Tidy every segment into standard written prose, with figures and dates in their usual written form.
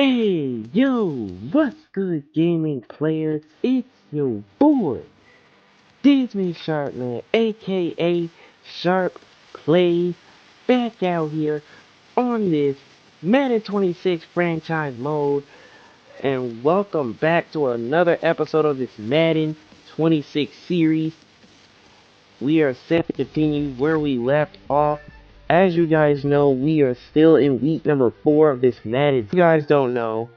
Hey, yo, what's good, gaming players? It's your boy, Disney Sharpman, aka Sharp Plays, back out here on this Madden 26 franchise mode, and welcome back to another episode of this Madden 26 series. We are set to continue where we left off. As you guys know, we are still in week number 4 of this Madden. If you guys don't know,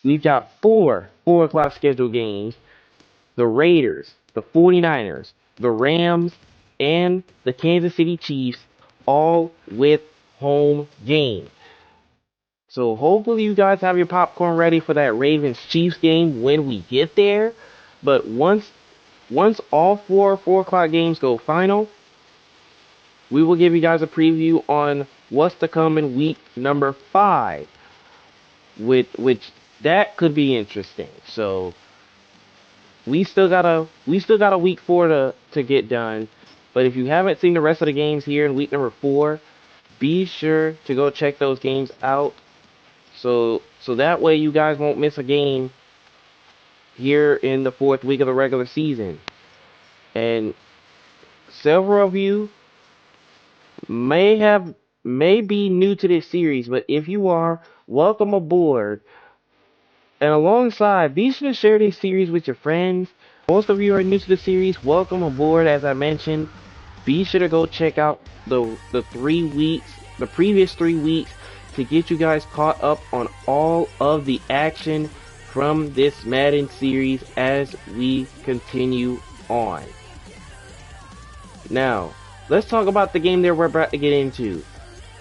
we've got 4 o'clock scheduled games. The Raiders, the 49ers, the Rams, and the Kansas City Chiefs, all with home games. So hopefully you guys have your popcorn ready for that Ravens Chiefs game when we get there. But once all 4 o'clock games go final, we will give you guys a preview on what's to come in week number 5. Which that could be interesting. So we still got a week 4 to get done. But if you haven't seen the rest of the games here in week number 4, be sure to go check those games out. So that way you guys won't miss a game here in the 4th week of the regular season. And several of you may be new to this series, but if you are, welcome aboard. And alongside, be sure to share this series with your friends. Most of you are new to the series. Welcome aboard. As I mentioned, be sure to go check out the 3 weeks, the previous 3 weeks, to get you guys caught up on all of the action from this Madden series as we continue on. Now, let's talk about the game that we're about to get into.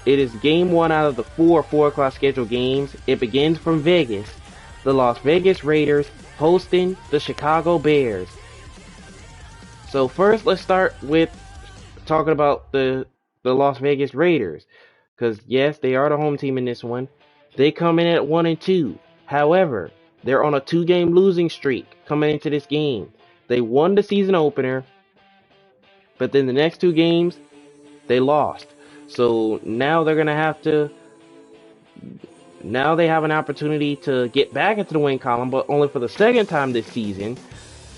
It is game 1 out of the 4 o'clock scheduled games. It begins from Vegas. The Las Vegas Raiders hosting the Chicago Bears. So first, let's start with talking about the Las Vegas Raiders, because yes, they are the home team in this one. They come in at 1-2. However, they're on a 2-game losing streak coming into this game. They won the season opener, but then the next 2 games they lost. So now they're gonna have to. Now they have an opportunity to get back into the win column, but only for the second time this season,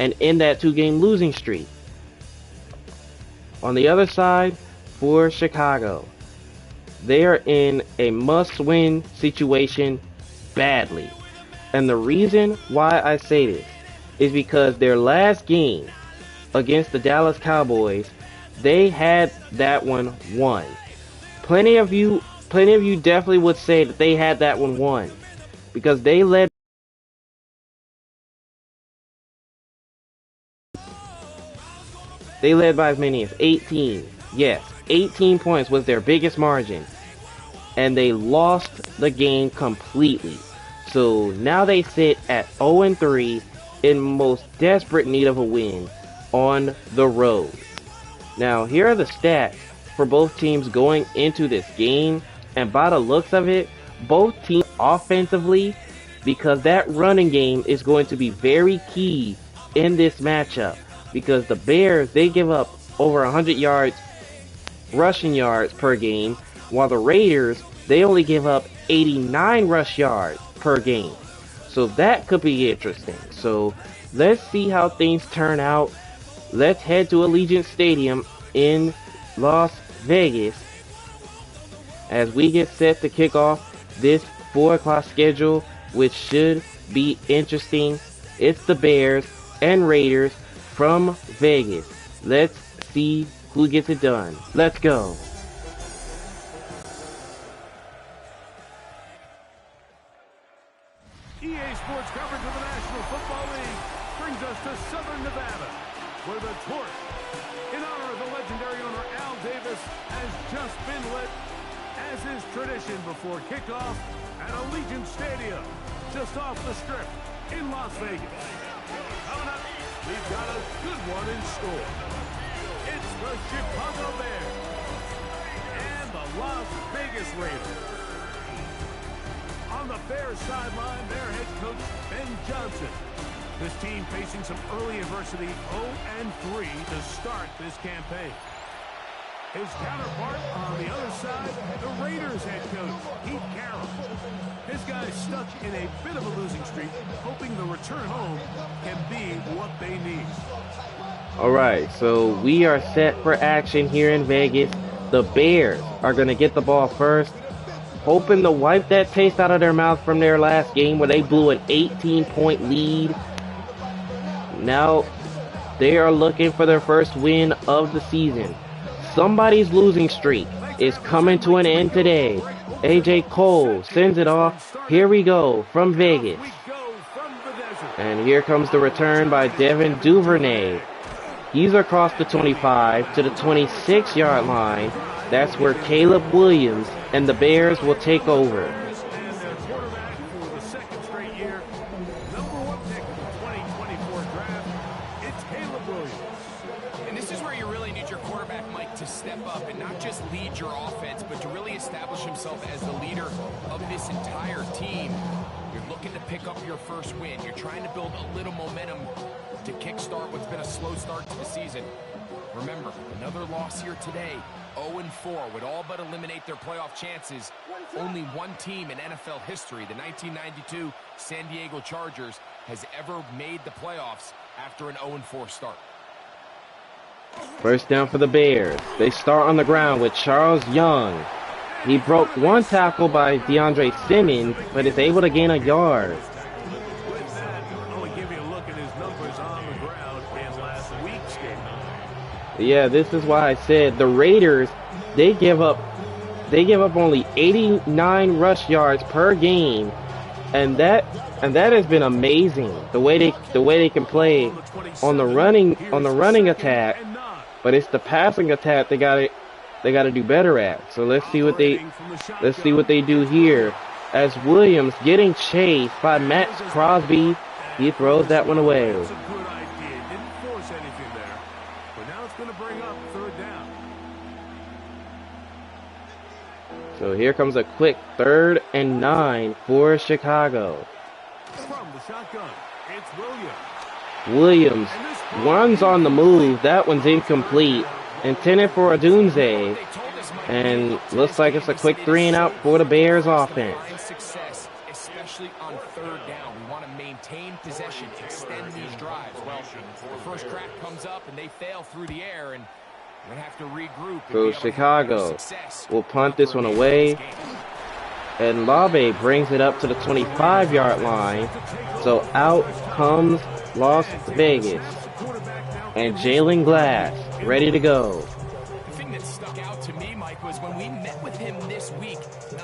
and end that 2-game losing streak. On the other side, for Chicago, they are in a must-win situation badly. And the reason why I say this is because their last game against the Dallas Cowboys, they had that one won. Plenty of you definitely would say that they had that one won, because they led by as many as 18. Yes, 18 points was their biggest margin, and they lost the game completely. So now they sit at 0-3, in most desperate need of a win on the road. Now here are the stats for both teams going into this game, and by the looks of it, both teams offensively, because that running game is going to be very key in this matchup, because the Bears, they give up over 100 yards rushing yards per game, while the Raiders, they only give up 89 rush yards per game. So that could be interesting. So let's see how things turn out. Let's head to Allegiant Stadium in Las Vegas as we get set to kick off this 4 o'clock schedule, which should be interesting. It's the Bears and Raiders from Vegas. Let's see who gets it done. Let's go. EA Sports coverage of the National Football League brings us to Southern Nevada, where the torch, in honor of the legendary owner Al Davis, has just been lit, as is tradition before kickoff at Allegiant Stadium, just off the Strip in Las Vegas. Coming up, we've got a good one in store. It's the Chicago Bears and the Las Vegas Raiders. On the Bears sideline, their head coach, Ben Johnson. This team facing some early adversity, 0-3 to start this campaign. His counterpart on the other side, the Raiders head coach, Pete Carroll. His guy's stuck in a bit of a losing streak, hoping the return home can be what they need. All right, so we are set for action here in Vegas. The Bears are going to get the ball first, hoping to wipe that taste out of their mouth from their last game where they blew an 18-point lead. Now they are looking for their first win of the season. Somebody's losing streak is coming to an end today. AJ Cole sends it off. Here we go from Vegas. And here comes the return by Devin Duvernay. He's across the 25 to the 26-yard line. That's where Caleb Williams and the Bears will take over. And this is where you really need your quarterback, Mike, to step up and not just lead your offense, but to really establish himself as the leader of this entire team. You're looking to pick up your first win. You're trying to build a little momentum to kickstart what's been a slow start to the season. Remember, another loss here today, 0-4, would all but eliminate their playoff chances. Only one team in NFL history, the 1992 San Diego Chargers, has ever made the playoffs after an 0-4 start. First down for the Bears. They start on the ground with Charles Young. He broke one tackle by DeAndre Simmons, but is able to gain a yard. Yeah, this is why I said the Raiders, they give up only 89 rush yards per game, and that has been amazing. The way they can play on the running attack, but it's the passing attack they gotta do better at. So let's see what they do here. As Williams getting chased by Max Crosby, he throws that one away. So here comes a quick 3rd and 9 for Chicago. From the shotgun, it's Williams runs on the move. That one's incomplete. Intended for Odunze. And looks like it's a quick 3 and out for the Bears offense. Success, especially on 3rd down. We want to maintain possession, extend these drives. Well, the first crack comes up and they fail through the air, and we're going to have to regroup. So Chicago will punt this one away. And Labe brings it up to the 25-yard line. So out comes Las Vegas. And Jalen Glass ready to go. The thing that stuck out to me, Mike, was when we met with him this week,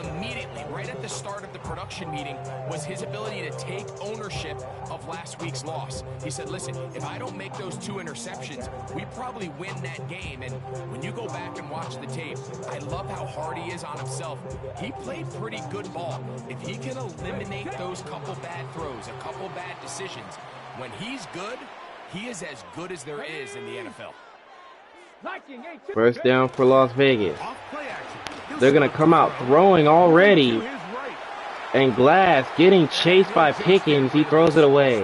immediately, right at the start of the production meeting, was his ability to take ownership of last week's loss. He said, listen, if I don't make those 2 interceptions, we probably win that game. And when you go back and watch the tape, I love how hard he is on himself. He played pretty good ball. If he can eliminate those couple bad throws, a couple bad decisions, when he's good, he is as good as there is in the NFL. First down for Las Vegas. They're going to come out throwing already. And Glass getting chased by Pickens. He throws it away.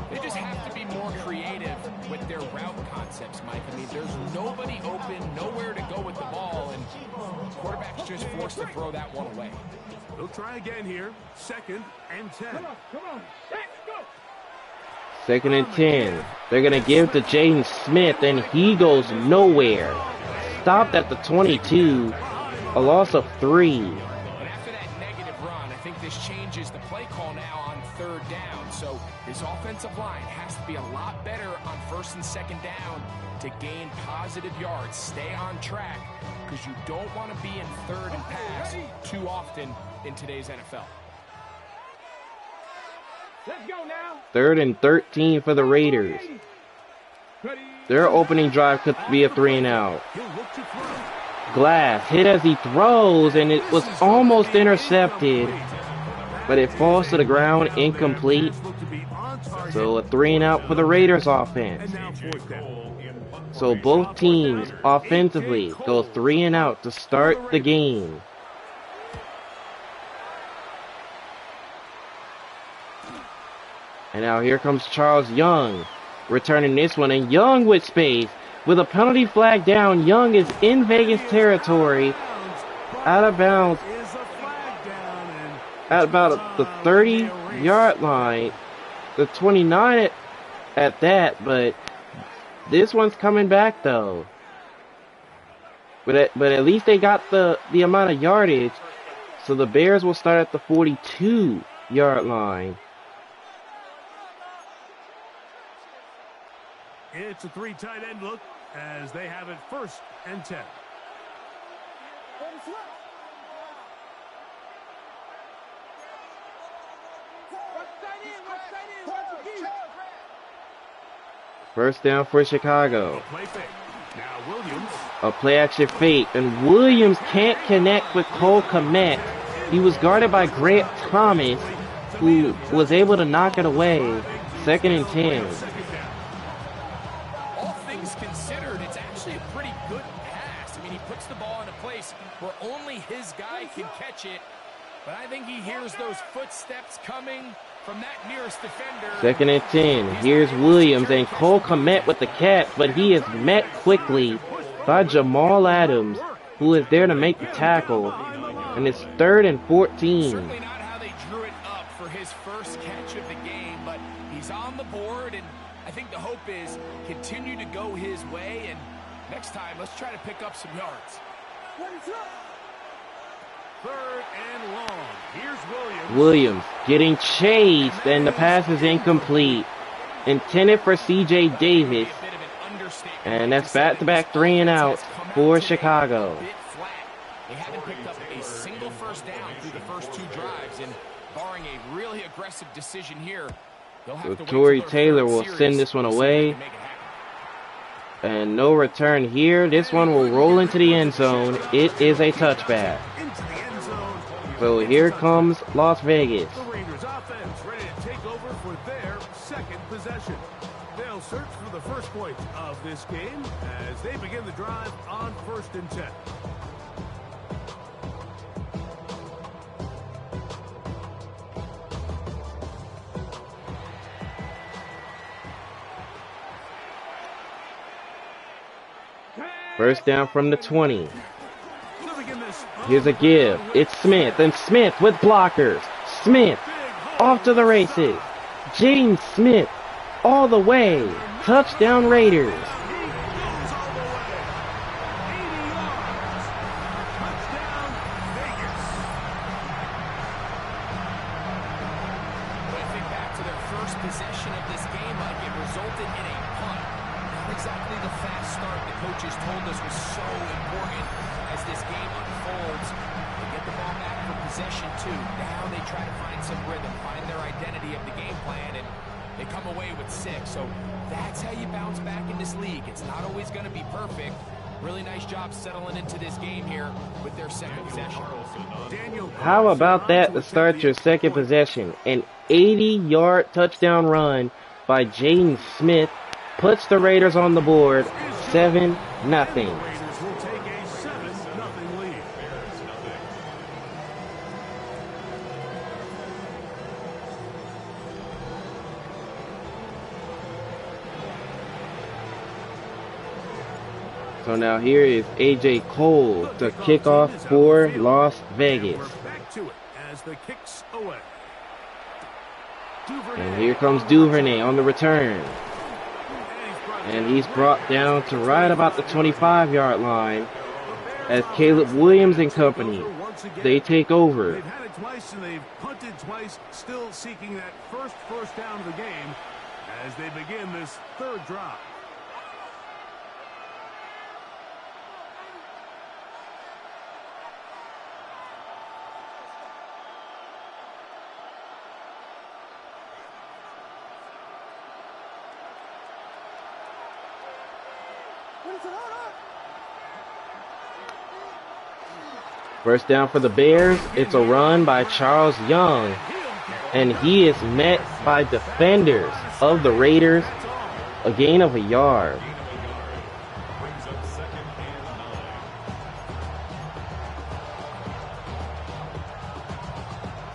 They just have to be more creative with their route concepts, Mike. I mean, there's nobody open, nowhere to go with the ball, and the quarterback's just forced to throw that one away. They'll try again here. 2nd and 10. Come on. 2nd and 10. They're going to give to Jaden Smith, and he goes nowhere. Stopped at the 22. A loss of 3. After that negative run, I think this changes the play call now on 3rd down. So this offensive line has to be a lot better on 1st and 2nd down to gain positive yards. Stay on track, because you don't want to be in 3rd and pass too often in today's NFL. Let's go now. 3rd and 13 for the Raiders. Their opening drive could be a 3 and out. Glass hit as he throws, and it was almost intercepted, but it falls to the ground, incomplete. So a 3 and out for the Raiders offense. So both teams offensively go 3 and out to start the game. And now here comes Charles Young. returning this one, and Young with space. With a penalty flag down, Young is in Vegas territory, out of bounds, at about the 30-yard line, the 29 at that, but this one's coming back though. But at least they got the amount of yardage, so the Bears will start at the 42-yard line. It's a 3 tight end look as they have it 1st and 10. First down for Chicago. Play fake. Now Williams. A play action fake, and Williams can't connect with Cole Kmet. He was guarded by Grant Thomas, who was able to knock it away. 2nd and 10. All things considered, it's actually a pretty good pass. I mean, he puts the ball in a place where only his guy can catch it. But I think he hears those footsteps coming from that nearest defender. 2nd and 10. Here's Williams and Cole Kmet with the catch, but he is met quickly by Jamal Adams, who is there to make the tackle. And it's 3rd and 14. Certainly not how they drew it up for his first catch of the game, but he's on the board, and I think the hope is continue to go his way, and next time, let's try to pick up some yards. 3rd and long. Here's Williams getting chased, and the pass is incomplete. Intended for C.J. Davis. And that's back-to-back 3 and outs for Chicago. They haven't picked up a single first down through the first 2 drives, and barring a really aggressive decision here, they'll have to wait Tory till their Taylor third will series send this one to see if they away. can make it happen. And no return here. This one will roll into the end zone. It is a touchback. into the end zone. So here comes Las Vegas. The Raiders offense ready to take over for their 2nd possession. They'll search for the first point of this game as they begin the drive on 1st and 10. First down from the 20. Here's a give. It's Smith, and Smith with blockers. Smith off to the races. James Smith all the way. Touchdown Raiders. Possession of this game, Mike, it resulted in a punt. Not exactly the fast start the coaches told us was so important as this game unfolds. They get the ball back for possession 2. Now they try to find some rhythm, find their identity of the game plan, and they come away with 6. So that's how you bounce back in this league. It's not always going to be perfect. Really nice job settling into this game here with their 2nd possession. How about that to start your 2nd possession? An 80-yard touchdown run by Jaden Smith puts the Raiders on the board 7-0. Raiders will take a 7-0 lead. So now here is A.J. Cole to kick off for Las Vegas. Back to it as the kicks away. And here comes Duvernay on the return. And he's brought down to right about the 25-yard line as Caleb Williams and company, they take over. They've had it twice and they've punted twice, still seeking that first down of the game as they begin this 3rd drive. First down for the Bears. It's a run by Charles Young. And he is met by defenders of the Raiders. A gain of a yard.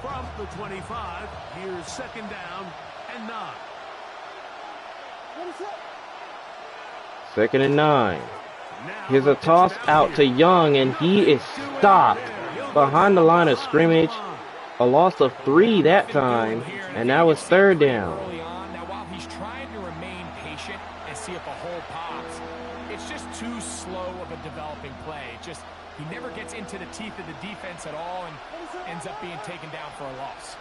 From the 25, here's 2nd down and 9. 2nd and 9. Here's a toss out to Young, and he is stopped behind the line of scrimmage. A loss of 3 that time, and now it's 3rd down. Now, while he's trying to remain patient and see if a hole pops, it's just too slow of a developing play. He never gets into the teeth of the defense at all and ends up being taken down for a loss.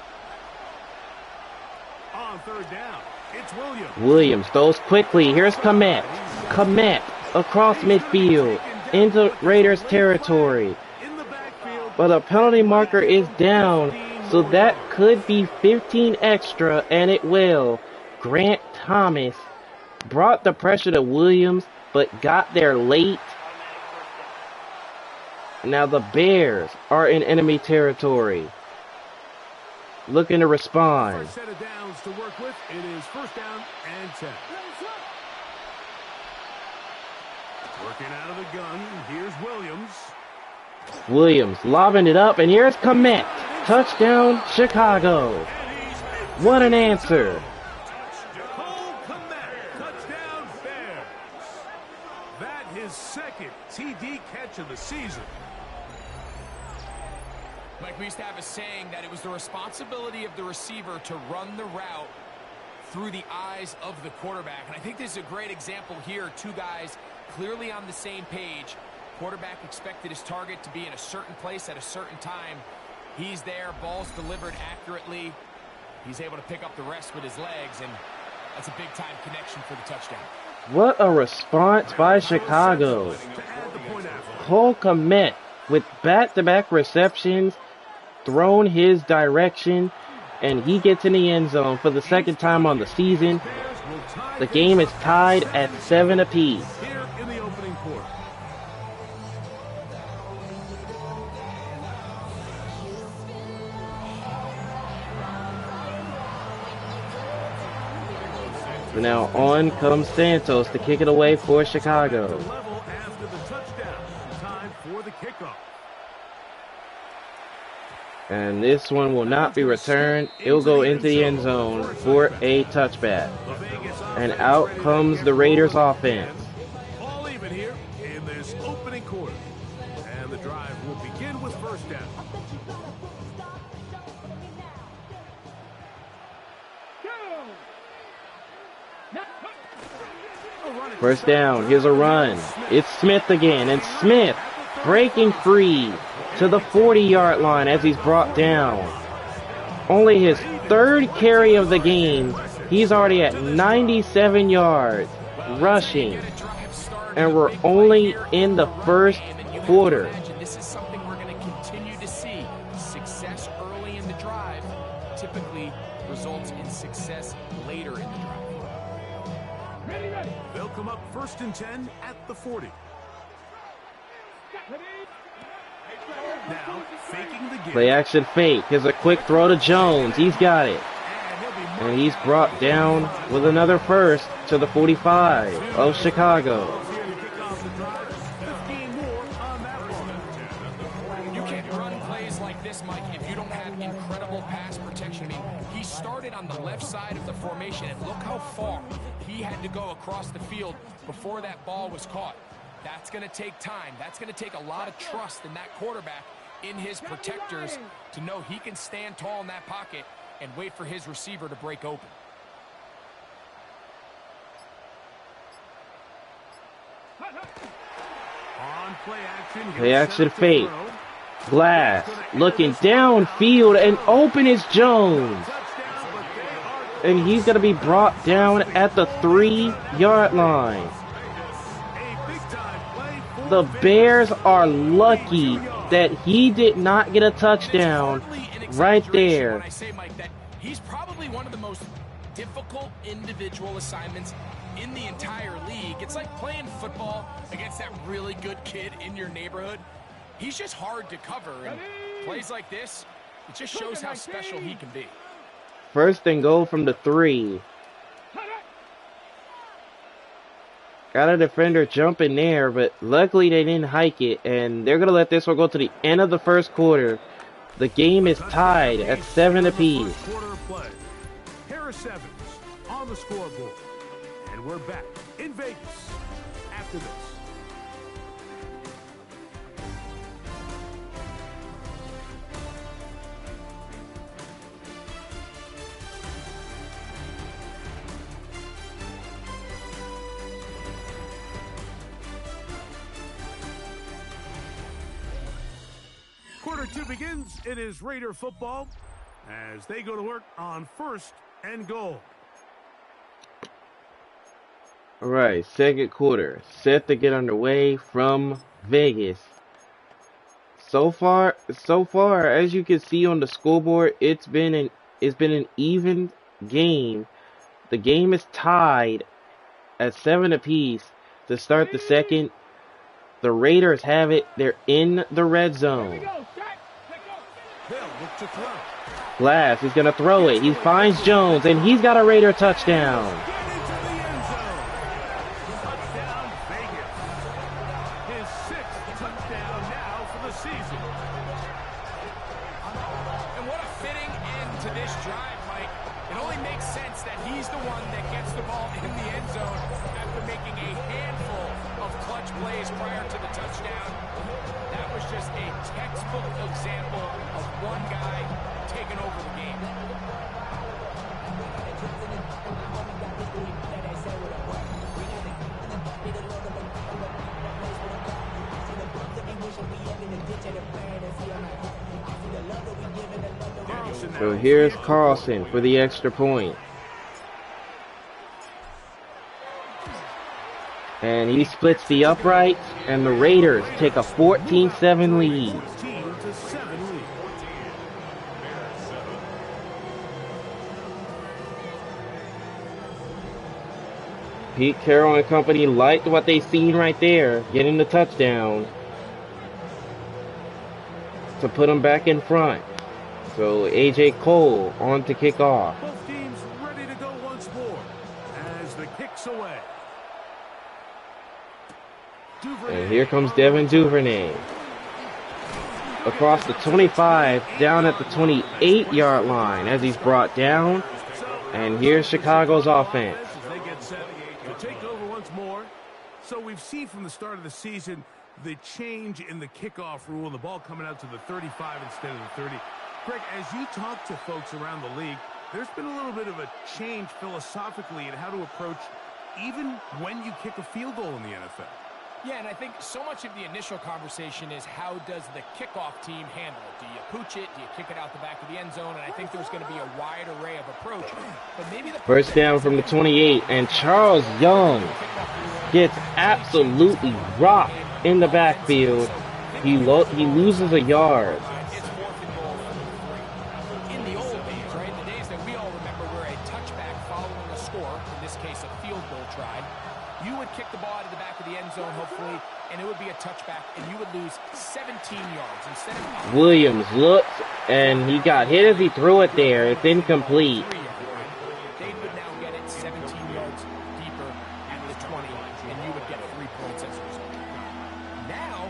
On 3rd down, it's Williams. Williams throws quickly. Here's Kmet. Kmet across midfield into Raiders territory. In the backfield. But a penalty marker is down, so that could be 15 extra, and it will. Grant Thomas brought the pressure to Williams, but got there late. Now the Bears are in enemy territory, looking to respond. First set of downs to work with. It is 1st down and 10. Working out of the gun. Here's Williams. Williams lobbing it up, and here's Kmet. Touchdown, Chicago. What an answer. Cole Kmet. Touchdown Bears. That his 2nd TD catch of the season. Mike, we used to have a saying that it was the responsibility of the receiver to run the route through the eyes of the quarterback. And I think this is a great example here. 2 guys clearly on the same page. Quarterback expected his target to be in a certain place at a certain time. He's there, ball's delivered accurately. He's able to pick up the rest with his legs, and that's a big-time connection for the touchdown. What a response by Chicago. Cole Kmet with back-to-back receptions thrown his direction, and he gets in the end zone for the 2nd time on the season. The game is tied at 7 apiece. Here in the opening quarter. So now on comes Santos to kick it away for Chicago. Level after the touchdown. Time for the kickoff. And this one will not be returned. It'll go into the end zone for a touchback. And out comes the Raiders offense. All even here in this opening quarter. And the drive will begin with 1st down. First down, here's a run. It's Smith again, and Smith breaking free to the 40-yard line as he's brought down. Only his 3rd carry of the game. He's already at 97 yards rushing, and we're only in the 1st quarter. This is something we're going to continue to see. Success early in the drive typically results in success later in the drive. They'll come up 1st and 10 at the 40. Now, faking the give. Play action fake. Here's a quick throw to Jones. He's got it. And he's brought down with another 1st to the 45 of Chicago. You can't run plays like this, Mike, if you don't have incredible pass protection. I mean, he started on the left side of the formation, and look how far he had to go across the field before that ball was caught. That's going to take time. That's going to take a lot of trust in that quarterback, in his protectors, to know he can stand tall in that pocket and wait for his receiver to break open. On play action fake. Glass looking downfield, and open is Jones. And he's going to be brought down at the 3-yard line. The Bears are lucky that he did not get a touchdown right there. He's probably one of the most difficult individual assignments in the entire league. It's like playing football against that really good kid in your neighborhood. He's just hard to cover, and plays like this, it just shows how special he can be. 1st and goal from the 3. Got a defender jumping there, but luckily they didn't hike it, and they're going to let this one go to the end of the 1st quarter. The game is tied at 7 apiece. Harris Evans on the scoreboard. And And we're back in Vegas after this. Quarter 2 begins. It is Raider football as they go to work on 1st and goal. All right, second quarter set to get underway from Vegas. So far, as you can see on the scoreboard, it's been an even game. The game is tied at 7 apiece to start the second. The Raiders have it. They're in the red zone. Glass is going to throw it. He finds Jones, and he's got a Raider touchdown. His 6th touchdown now for the season. And what a fitting end to this drive, Mike. It only makes sense that he's the one that gets the ball in the end zone after making a handful of clutch plays prior to the touchdown. That was just a textbook example of one guy taking over the game. So here's Carlson for the extra point. And he splits the uprights, and the Raiders take a 14-7 lead. 14-7 lead. Pete Carroll and company liked what they seen right there, getting the touchdown to put them back in front. So A.J. Cole on to kick off. Both teams ready to go once more as the kick's away. And here comes Devin Duvernay. Across the 25, down at the 28-yard line as he's brought down. And here's Chicago's offense. They get set to take over once more. So we've seen from the start of the season the change in the kickoff rule and the ball coming out to the 35 instead of the 30. Greg, as you talk to folks around the league, there's been a little bit of a change philosophically in how to approach even when you kick a field goal in the NFL. Yeah, and I think so much of the initial conversation is how does the kickoff team handle it? Do you pooch it? Do you kick it out the back of the end zone? And I think there's going to be a wide array of approach. But maybe the first down from the 28, and Charles Young gets absolutely rocked in the backfield. He loses a yard. It's 4th and goal from the 3. In the old days, right, the days that we all remember where a touchback following a score, in this case a field goal tried, you would kick the ball out of the back of the end zone, hopefully, and it would be a touchback, and you would lose 17 yards instead of... Williams looked, and he got hit as he threw it there. It's incomplete. They would now get it 17 yards deeper at the 20, and you would get 3 points as a result. Now,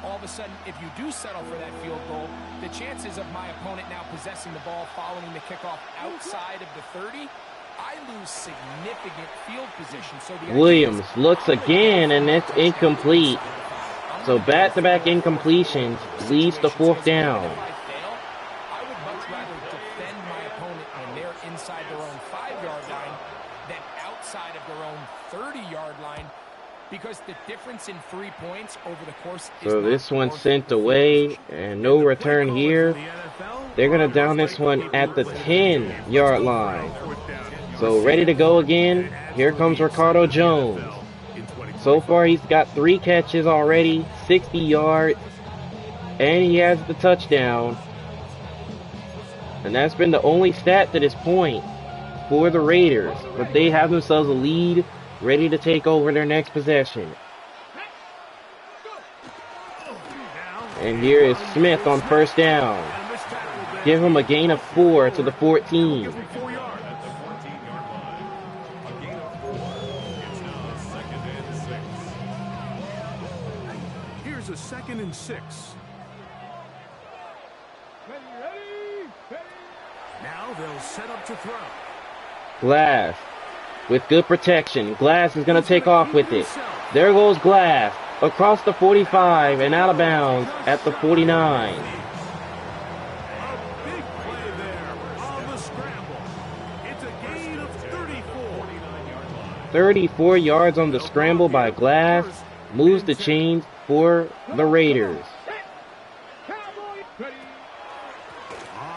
all of a sudden, if you do settle for that field goal, the chances of my opponent now possessing the ball following the kickoff outside of the 30, I lose significant field position. So Williams looks again, and it's incomplete. So back-to-back incompletions leads to 4th down. If I fail, I would much rather defend my opponent when they're inside their own 5-yard line than outside of their own 30-yard line, because the difference in 3 points over the course is... So this one's sent away, and no return here. They're going to down this one at the 10-yard line. So ready to go again. Here comes Ricardo Jones. So far he's got 3 catches already, 60 yards, and he has the touchdown. And that's been the only stat to this point for the Raiders. But they have themselves a lead, ready to take over their next possession. And here is Smith on first down. Give him a gain of 4 to the 14. Here's a 2nd and 6. Now they'll set up to throw. Glass with good protection. Glass is going to take off with it. There goes Glass across the 45 and out of bounds at the 49. A big play there on the scramble. It's a gain of 34. 34 yards on the scramble by Glass. Moves the chains for the Raiders.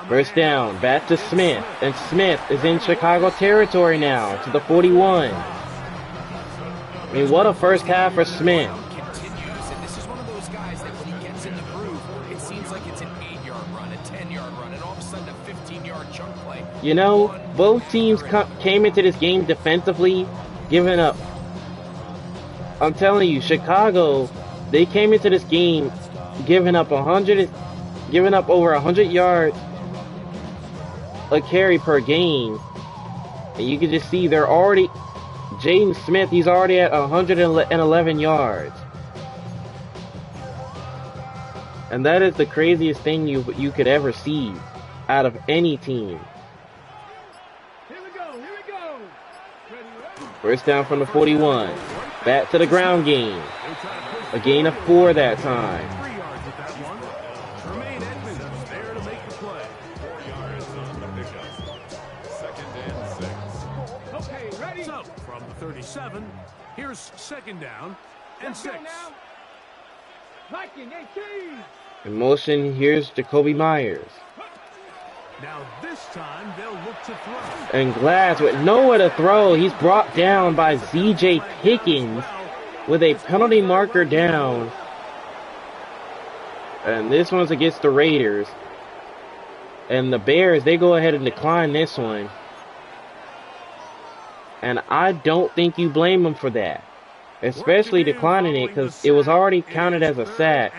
First down, back to Smith, and Smith is in Chicago territory now to the 41. I mean, what a first half for Smith. Continues, and this is one of those guys that when he gets in the groove, it seems like it's an 8-yard run, a 10-yard run, and all of a sudden a 15-yard chunk play. You know, both teams came into this game defensively, giving up. I'm telling you, Chicago, they came into this game giving up over 100 yards a carry per game, and you can just see they're already, Jaden Smith, he's already at 111 yards, and that is the craziest thing you could ever see out of any team. First down from the 41, back to the ground game, a gain of 4 that time. 3 yards with that one. Tremaine Edmonds there to make the play. 4 yards on the pickup. 2nd and 6. Okay, ready? So, from the 37, here's 2nd down and 6. In motion, here's Jacoby Myers. Now this time they'll look to throw. And Glass with nowhere to throw. He's brought down by Z.J. Pickens with a penalty marker down. And this one's against the Raiders. And the Bears, they go ahead and decline this one. And I don't think you blame them for that. Especially declining it because it was already counted as a sack.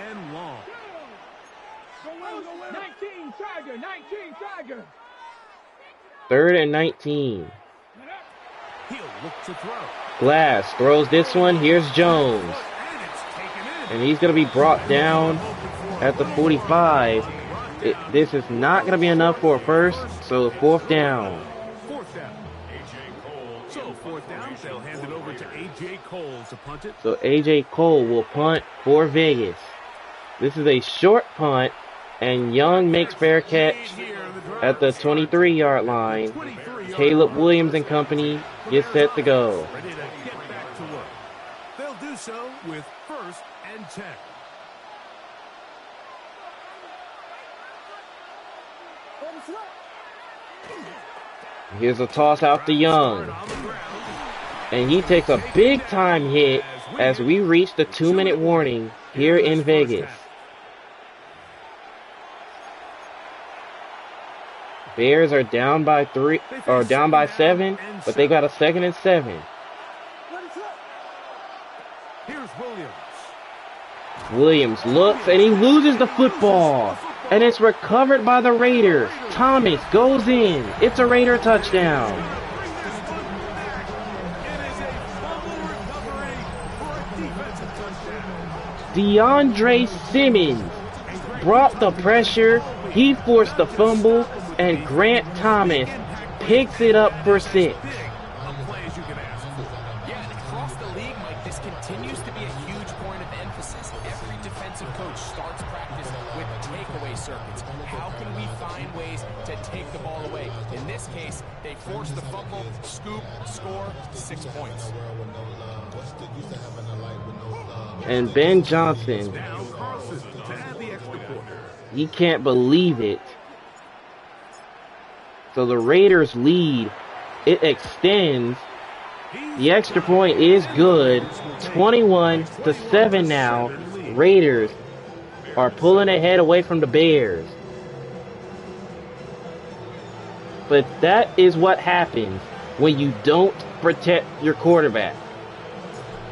3rd and 19. He'll look to throw. Glass throws this one. Here's Jones. And it's taken in. And he's going to be brought down at the 45. This is not going to be enough for a first, so 4th down. 4th down. A.J. Cole. So 4th down, they'll hand it over to A.J. Cole to punt it. So A.J. Cole will punt for Vegas. This is a short punt, and Young makes fair catch at the 23-yard line. Caleb Williams and company get set to go. Ready to get back to work. They'll do so with 1st and 10. Here's a toss out to Young. And he takes a big-time hit as we reach the 2-minute warning here in Vegas. Bears are down by 7, but they got a 2nd and 7. Here's Williams. Williams looks and he loses the football. And it's recovered by the Raiders. Thomas goes in. It's a Raider touchdown. It is a fumble recovery for a defensive touchdown. DeAndre Simmons brought the pressure. He forced the fumble. And Grant Thomas picks it up for 6. Big plays you can ask for. Yeah, and across the league, Mike, this continues to be a huge point of emphasis. Every defensive coach starts practice with takeaway circuits. How can we find ways to take the ball away? In this case, they force the fumble, scoop, score, 6 points. And Ben Johnson, Now Carlson to add the extra point. he can't believe it. So the Raiders lead. It extends. The extra point is good. 21-7 now. Raiders are pulling ahead away from the Bears. But that is what happens when you don't protect your quarterback.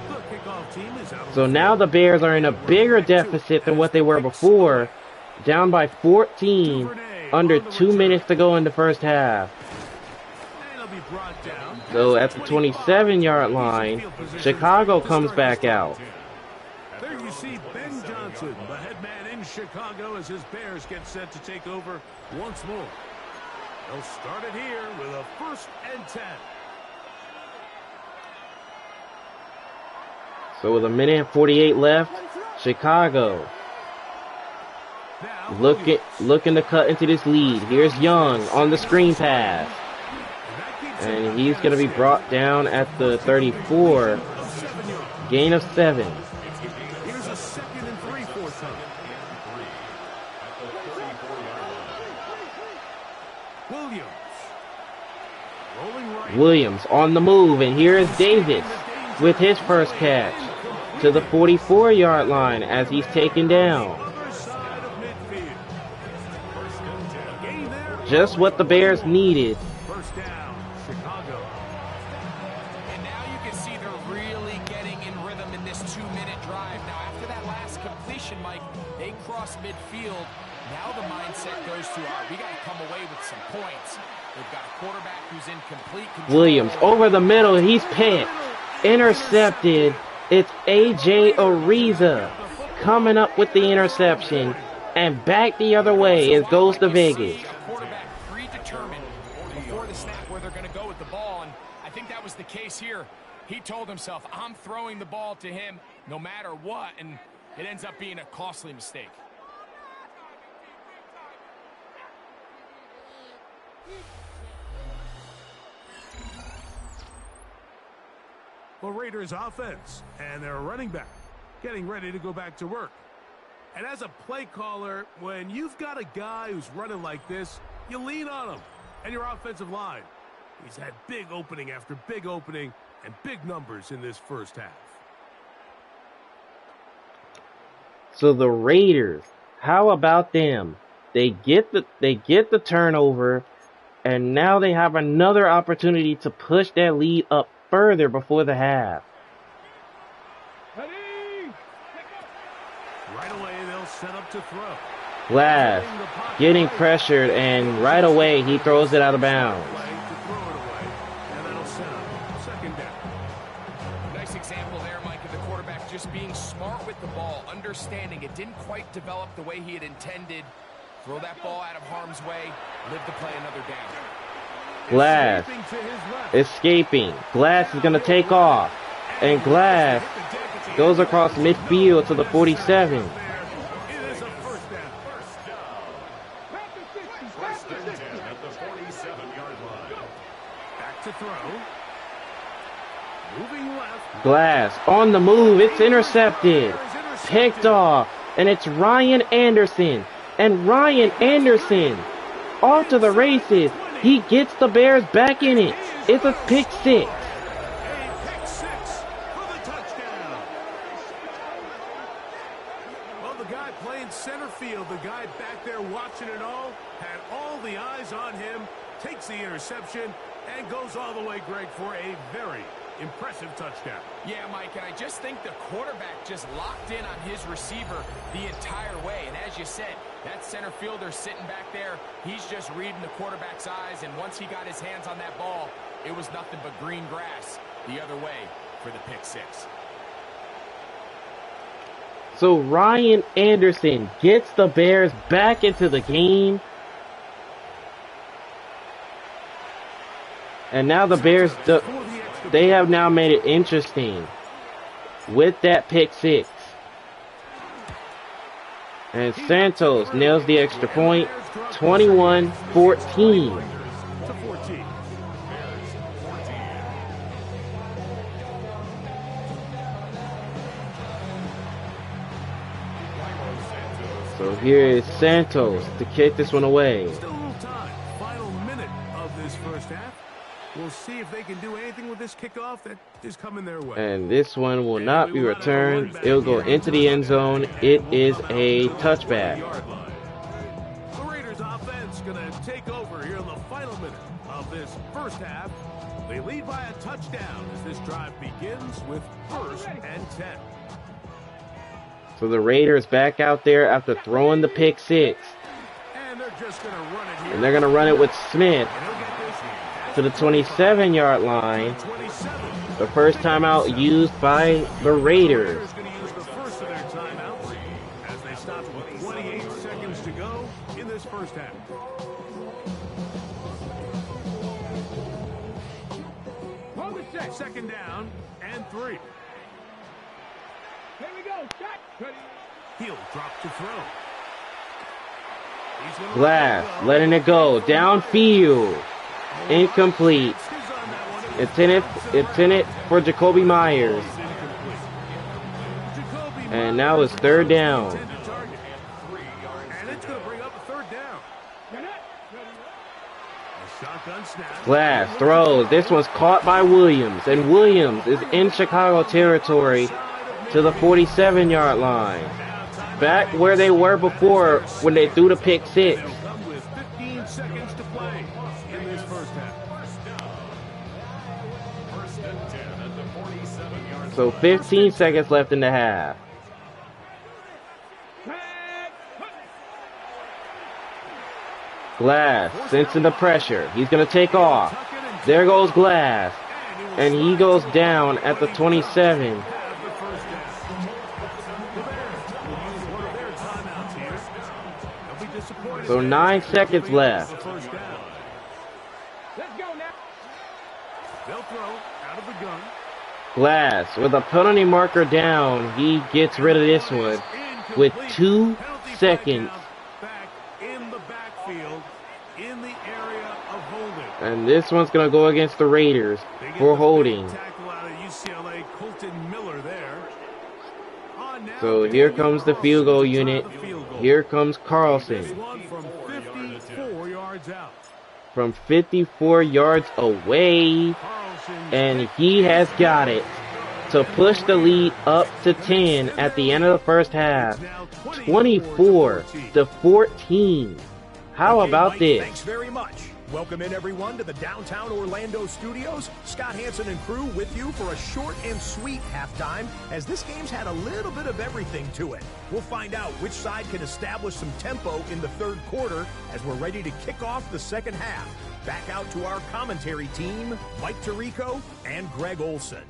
The kickoff team is out. So now the Bears are in a bigger deficit than what they were before. Down by 14. Under 2 minutes to go in the first half. And it'll be brought down. So at the 27-yard line, Chicago comes back out. There you see Ben Johnson, the head man in Chicago, as his Bears get set to take over once more. They'll start it here with a 1st and 10. So with 1:48 left, Chicago Now, looking to cut into this lead. Here's Young on the screen pass. And he's going to be brought down at the 34. Gain of 7. Here's a 2nd and 3 for time. Williams. Rolling right. Williams on the move, and here is Davis with his first catch to the 44-yard line as he's taken down. Other side of midfield. Gain there. Just what the Bears needed. First down, Chicago. And now you can see they're really getting in rhythm in this 2-minute drive. Now, after that last completion, Mike, they cross midfield. Now the mindset goes to, all right, we got to come away with some points. They've got a quarterback who's in complete control. Williams over the middle. He's picked. Intercepted. It's A.J. Ariza coming up with the interception. And back the other way. It goes to Vegas. Quarterback predetermined before the snap where they're going to go with the ball, and I think that was the case here. He told himself, I'm throwing the ball to him no matter what, and it ends up being a costly mistake. Well, Raiders offense and their running back getting ready to go back to work. And as a play caller, when you've got a guy who's running like this, you lean on him and your offensive line. He's had big opening after big opening and big numbers in this first half. So the Raiders, how about them? They get the turnover, and now they have another opportunity to push that lead up further before the half. Right away, they'll set up to throw. Glass getting pressured, and right away he throws it out of bounds. To throw it away, and that'll set up second down. Nice example there, Mike, of the quarterback just being smart with the ball, understanding it didn't quite develop the way he had intended. Throw that ball out of harm's way, live to play another down. Glass Escaping to his left. escaping. Glass is going to take off, and Glass goes across midfield to the 47. It is a first down. First and 10 at the 47-yard line. Back to throw. Moving left. Glass on the move. It's intercepted. Picked off, and it's Ryan Anderson. And Ryan Anderson off to the races. He gets the Bears back in it. It's a pick six. A pick six for the touchdown. Well, the guy playing center field, the guy back there watching it all, had all the eyes on him, takes the interception, and goes all the way, Greg, for a very impressive touchdown. Yeah, Mike, and I just think the quarterback just locked in on his receiver the entire way. And as you said, that center fielder sitting back there, he's just reading the quarterback's eyes. And once he got his hands on that ball, it was nothing but green grass the other way for the pick six. So Ryan Anderson gets the Bears back into the game. And now the Bears, they have now made it interesting with that pick six. And Santos nails the extra point, 21-14. To 14. So here is Santos to kick this one away. Still a little time. Final minute of this first half. We'll see if they can do anything with this kickoff that is coming their way. And this one will not be returned. It'll go into the end zone. It is a touchback. The Raiders offense going to take over here in the final minute of this first half. They lead by a touchdown as this drive begins with 1st and 10. So the Raiders back out there after throwing the pick six. And they're just going to run it here. And they're going to run it with Smith And he'll get this to the 27-yard line. 27. The first timeout used by the Raiders. Raiders going to use the first of their timeouts as they stop with 28 seconds to go in this first half. Second down and 3. He'll drop to throw. He's gonna Glass let it go. letting it go downfield. Incomplete. Intended for Jacoby Myers. And now it's third down. And it's going to bring up a third down. A shotgun snap. Glass throws. This one's caught by Williams. And Williams is in Chicago territory to the 47-yard line. Back where they were before when they threw the pick six. They'll come with 15 seconds to play in this first half. First and 10 at the 47-yard So 15 seconds left in the half. Glass sensing the pressure. He's going to take off. There goes Glass. And he goes down at the 27. So 9 seconds left. They'll throw out of the gun. Glass with a penalty marker down. He gets rid of this one with 2 seconds. Back in the backfield in the area of holding. And this one's going to go against the Raiders for holding. Tackle out of UCLA, Colton Miller there. So here comes the field goal unit. Here comes Carlson One from 54 yards out. from 54 yards away. Carlson And he has got it to push the lead up to 10 at the end of the first half. 24 to 14. How Okay, about Mike, this? Thanks very much. Welcome in, everyone, to the downtown Orlando studios. Scott Hansen and crew with you for a short and sweet halftime, as this game's had a little bit of everything to it. We'll find out which side can establish some tempo in the third quarter as we're ready to kick off the second half. Back out to our commentary team, Mike Tirico and Greg Olson.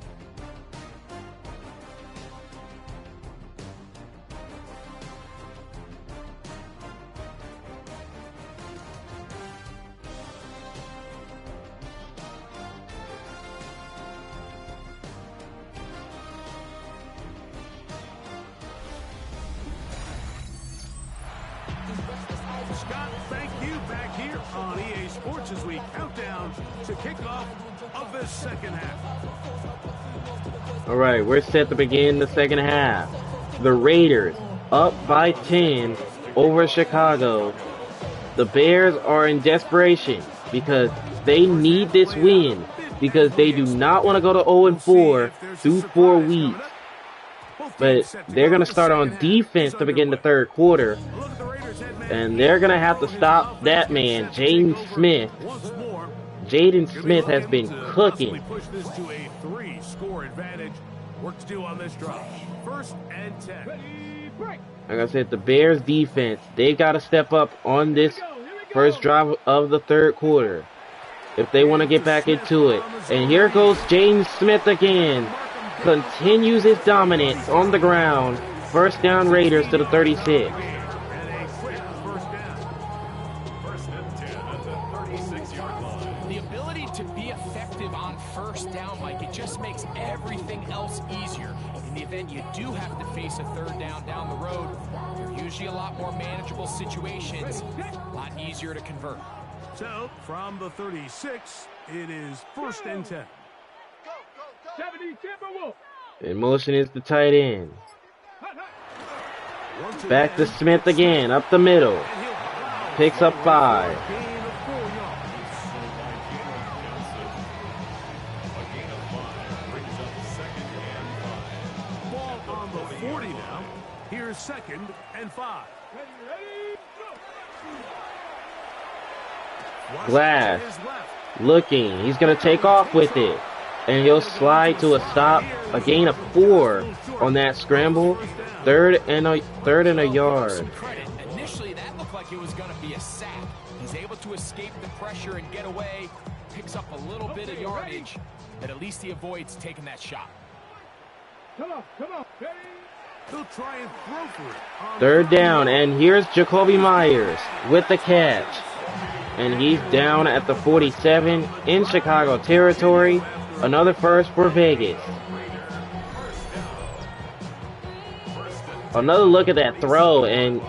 Scott, thank you back here on EA Sports as we count down to kickoff of this second half. All right, we're set to begin the second half. The Raiders up by 10 over Chicago. The Bears are in desperation because they need this win because they do not want to go to 0-4 through 4 weeks. But they're going to start on defense to begin the third quarter. And they're going to have to stop that man, Jaden Smith. Jaden Smith has been cooking. Push this to a 3-score advantage. Work to do on this drive. First and 10. Like I said, the Bears defense, they got to step up on this first drive of the third quarter if they want to get back into it. And here goes Jaden Smith again. Continues his dominance on the ground. First down Raiders to the 36. The ability to be effective on first down, Mike, it just makes everything else easier. In the event you do have to face a third down the road, they're usually a lot more manageable situations, a lot easier to convert. So, from the 36, it is first and 10. In motion is the tight end. Back to Smith again, up the middle. Picks up 5. Ball on the 40 now. Here's second and 5. Glass looking. He's going to take off with it. And he'll slide to a stop. A gain of 4 on that scramble. Third and a yard. Some credit. Initially, that looked like it was going to be a sack. He's able to escape the pressure and get away. Picks up a little bit of yardage, but at least he avoids taking that shot. Come on. He'll try and throw for it. Third down, and here's Jacoby Myers with the catch. And he's down at the 47 in Chicago territory. Another first for Vegas. Another look at that throw, and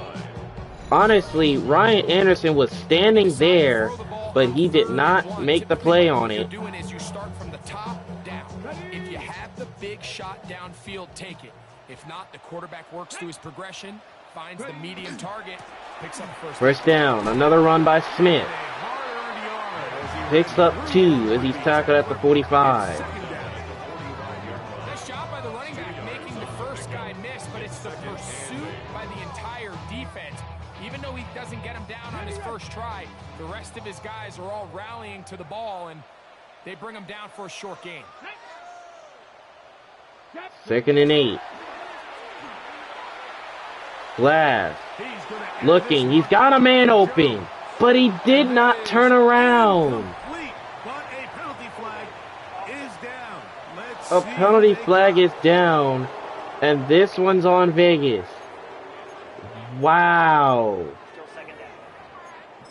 honestly, Ryan Anderson was standing there, but he did not make the play on it. Doing is you start from the top down. If you have the big shot downfield, take it. If not, the quarterback works through his progression, finds the medium target, picks up first down. Another run by Smith. Picks up 2 as he's tackled at the 45. Nice job by the running back making the first guy miss, but it's the pursuit by the entire defense. Even though he doesn't get him down on his first try, the rest of his guys are all rallying to the ball, and they bring him down for a short gain. 2nd and 8. Glass looking. He's got a man open, but he did not turn around. A penalty flag is down, and this one's on Vegas. Wow.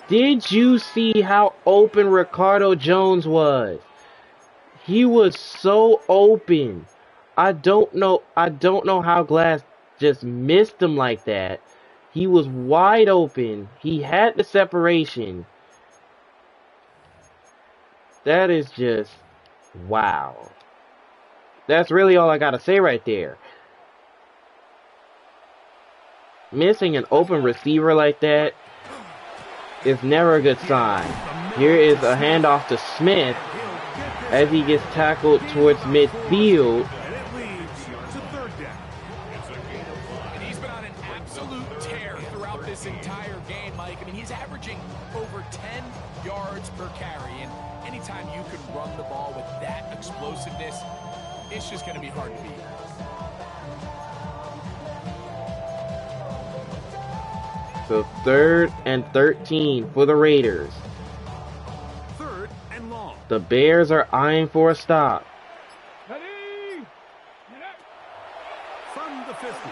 Did you see how open Ricardo Jones was? He was so open. I don't know how Glass just missed him like that. He was wide open. He had the separation. That is just wow. That's really all I gotta say right there. Missing an open receiver like that is never a good sign. Here is a handoff to Smith as he gets tackled towards midfield. And he's been on an absolute tear throughout this entire game, Mike. I mean, he's averaging over 10 yards per carry. And anytime you can run the ball with that explosiveness, it's just going to be hard to beat. So 3rd and 13 for the Raiders. 3rd and long. The Bears are eyeing for a stop. From the 50.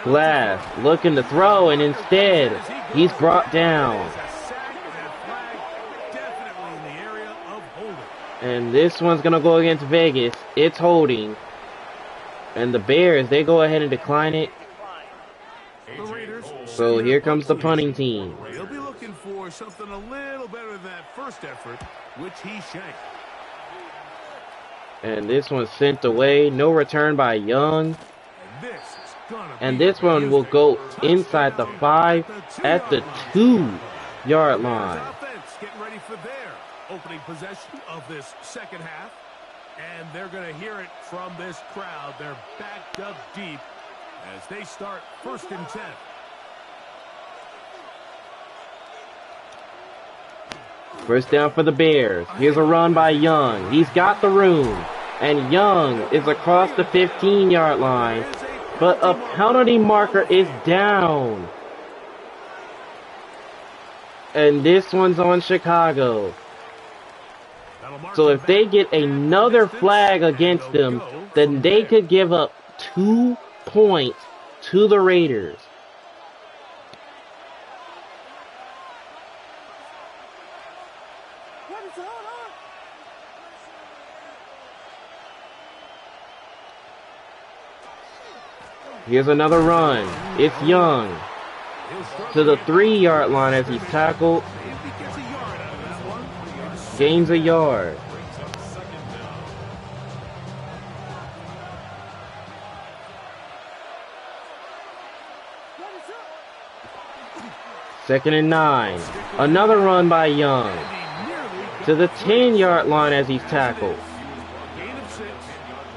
Glass looking to throw, and instead he's brought down. And this one's going to go against Vegas. It's holding. And the Bears, they go ahead and decline it. So here comes the punting team. He'll be looking for something a little better than that first effort, which he shanked. And this one's sent away. No return by Young. And this one will go inside the 5 at the 2-yard line. Getting ready for their opening possession of this second half. And they're going to hear it from this crowd. They're backed up deep as they start 1st and 10. First down for the Bears. Here's a run by Young. He's got the room. And Young is across the 15-yard line. But a penalty marker is down. And this one's on Chicago. So if they get another flag against them, then they could give up 2 points to the Raiders. Here's another run. It's Young to the 3-yard line as he's tackled. Gains a yard. Second and 9. Another run by Young to the 10-yard line as he's tackled. Gain of 6.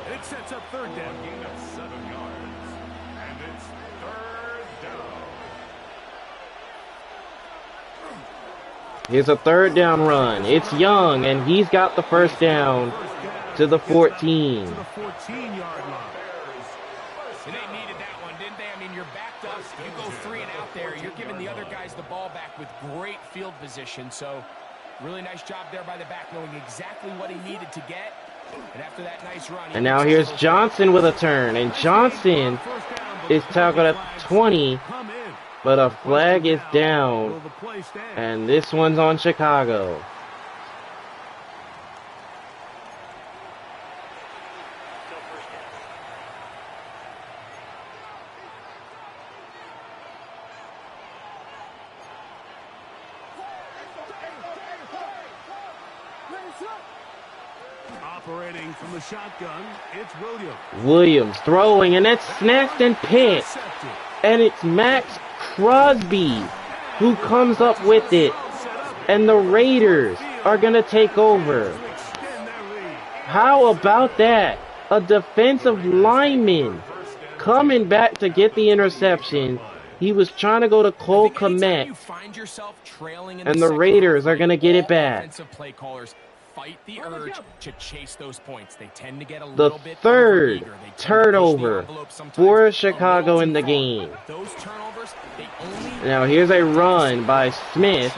And it sets up 3rd down. Gain of 7 yards. And it's 3rd down. Here's a 3rd down run. It's Young, and he's got the first down to the 14. To the 14-yard line. And they needed that one, didn't they? I mean, you're backed up. You go 3 and out there. You're giving the other guys the ball back with great field position. So, really nice job there by the back, knowing exactly what he needed to get. And after that nice run... And now here's Johnson with a turn. And Johnson is tackled at 20, but a flag is down. And this one's on Chicago. Operating from the shotgun, it's Williams. Williams throwing, and that's snatched and picked. Intercepted. And it's Max Crosby who comes up with it. And the Raiders are going to take over. Extend their lead. How about that? A defensive lineman coming back to get the interception. He was trying to go to Cole Kmet, and the Raiders are going to get it back. Offensive play callers fight the urge to chase those points. They tend to get a The little bit third overeager. They tend to push the turnover envelope sometimes for a Chicago little in the too far. game. Those turnovers, they only Now here's a run by Smith.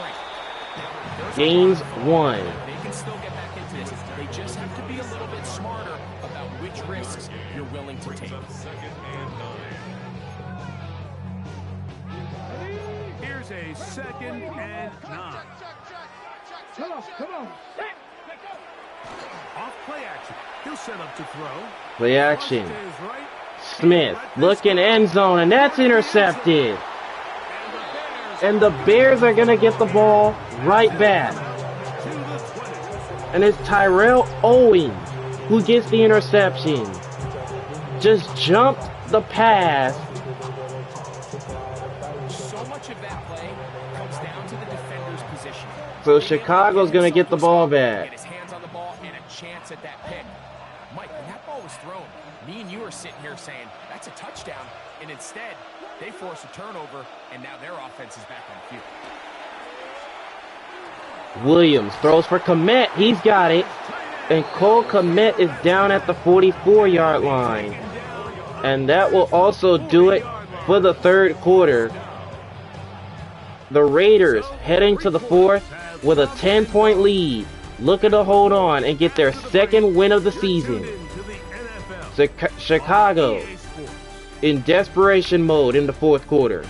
Gains 1. They can still get back into this. They just have to be a little bit smarter about which risks you're willing to take. Here's a 2nd and 9. Off play action. He'll set up to throw. Play action. Stays right. Smith looking end zone, and that's intercepted. And the Bears are going to get the ball right back. And it's Tyrell Owens who gets the interception. Just jumped the pass. So much of that play comes down to the defender's position. So Chicago's going to get the ball Get back. his hands on the ball and a chance at that pick. Mike, when that ball was thrown, me and you are sitting here saying, that's a touchdown. And instead, they force a turnover, and now their offense is back on the field. Williams throws for Kmet. He's got it. And Cole Kmet is down at the 44-yard line. And that will also do it for the third quarter. The Raiders heading to the fourth with a 10-point lead, looking to hold on and get their second win of the season. Chicago in desperation mode in the fourth quarter.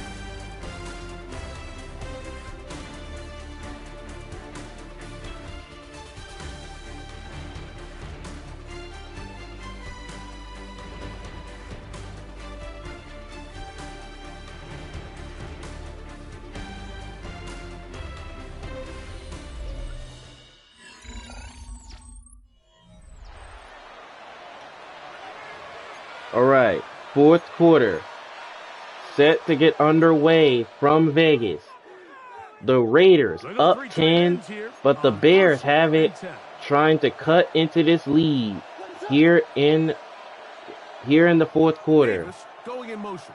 Alright, fourth quarter. Set to get underway from Vegas. The Raiders up 10, but the Bears have it, trying to cut into this lead here in the fourth quarter. Davis going in motion.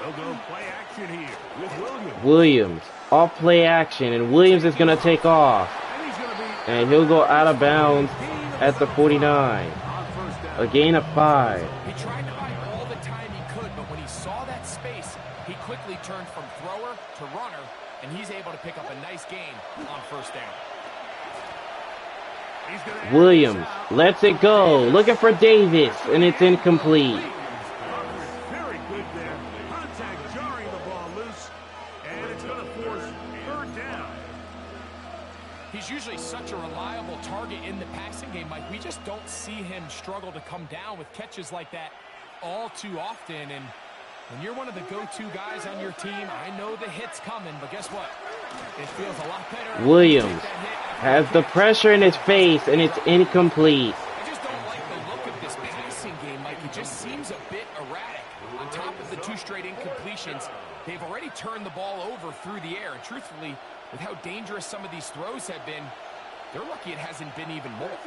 They'll go play action here with Williams. Williams off play action, and Williams is going to take off. And he's going to be And he'll go out of bounds at the 49. on first down. A gain of 5. He tried to buy all the time he could, but when he saw that space, he quickly turned from thrower to runner, and he's able to pick up a nice gain on first down. He's gonna Williams lets it go. Looking for Davis, and it's incomplete. very good there. Contact jarring the ball loose, and it's going to force third down. He's usually such a reliable target in the passing game, Mike. We just don't see him struggle to come down with catches like that all too often. And when you're one of the go-to guys on your team, I know the hit's coming, but guess what? It feels a lot better. Williams has the pressure in his face, and it's incomplete. I just don't like the look of this passing game, Mike. It just seems a bit erratic. On top of the 2 straight incompletions, they've already turned the ball over through the air. And truthfully, with how dangerous some of these throws have been, they're lucky it hasn't been even more.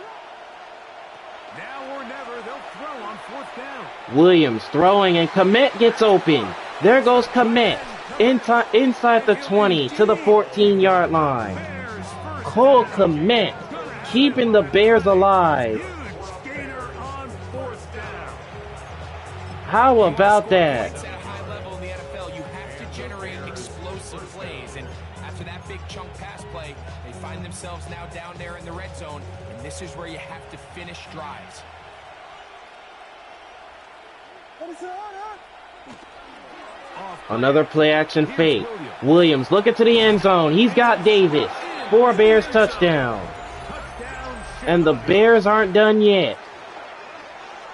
Now or never, they'll throw on fourth down. Williams throwing, and Kmet gets open. There goes Kmet inside the 20 to the 14-yard line. Bears first Cole down. Kmet keeping the Bears alive. Huge gainer on fourth down. How about that? At a high level in the NFL, you have to generate explosive plays. And after that big chunk pass play, they find themselves now down there in the red zone. And this is where you have to finish drives. Another play action fake. Williams looking to the end zone. He's got Davis. 4 Bears touchdown. Touchdown. And the Bears aren't done yet.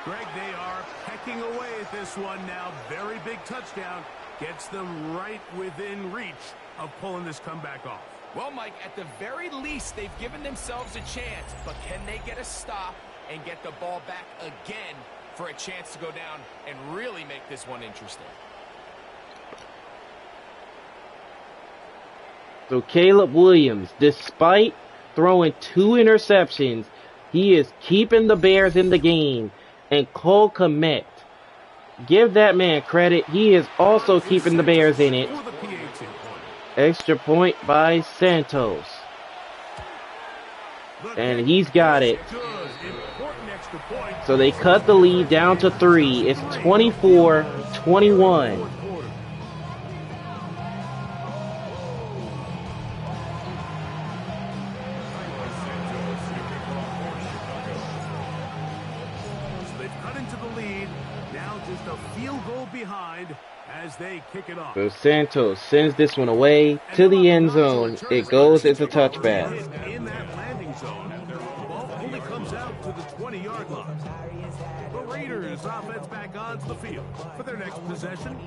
Greg, they are pecking away at this one now. Very big touchdown. Gets them right within reach of pulling this comeback off. Well, Mike, at the very least, they've given themselves a chance, but can they get a stop and get the ball back again for a chance to go down and really make this one interesting? So Caleb Williams, despite throwing 2 interceptions, he is keeping the Bears in the game. And Cole Kmet, give that man credit. He is also keeping the Bears in it. Extra point by Santos. And he's got it. So they cut the lead down to 3. It's 24-21. As they kick it off. So Santos sends this one away to the end zone. It goes as a touchback. In that landing zone, the ball only comes out to the 20-yard line. The Raiders offense back onto the field for their next possession.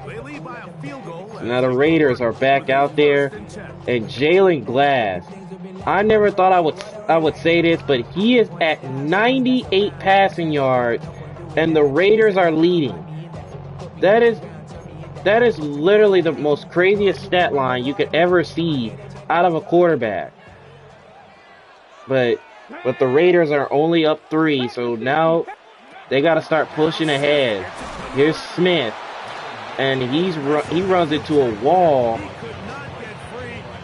They lead by a field goal. Now the Raiders are back out there, and Jalen Glass. I never thought I would say this, but he is at 98 passing yards, and the Raiders are leading. That is literally the most craziest stat line you could ever see out of a quarterback. But the Raiders are only up 3, so now they got to start pushing ahead. Here's Smith, and he runs into a wall.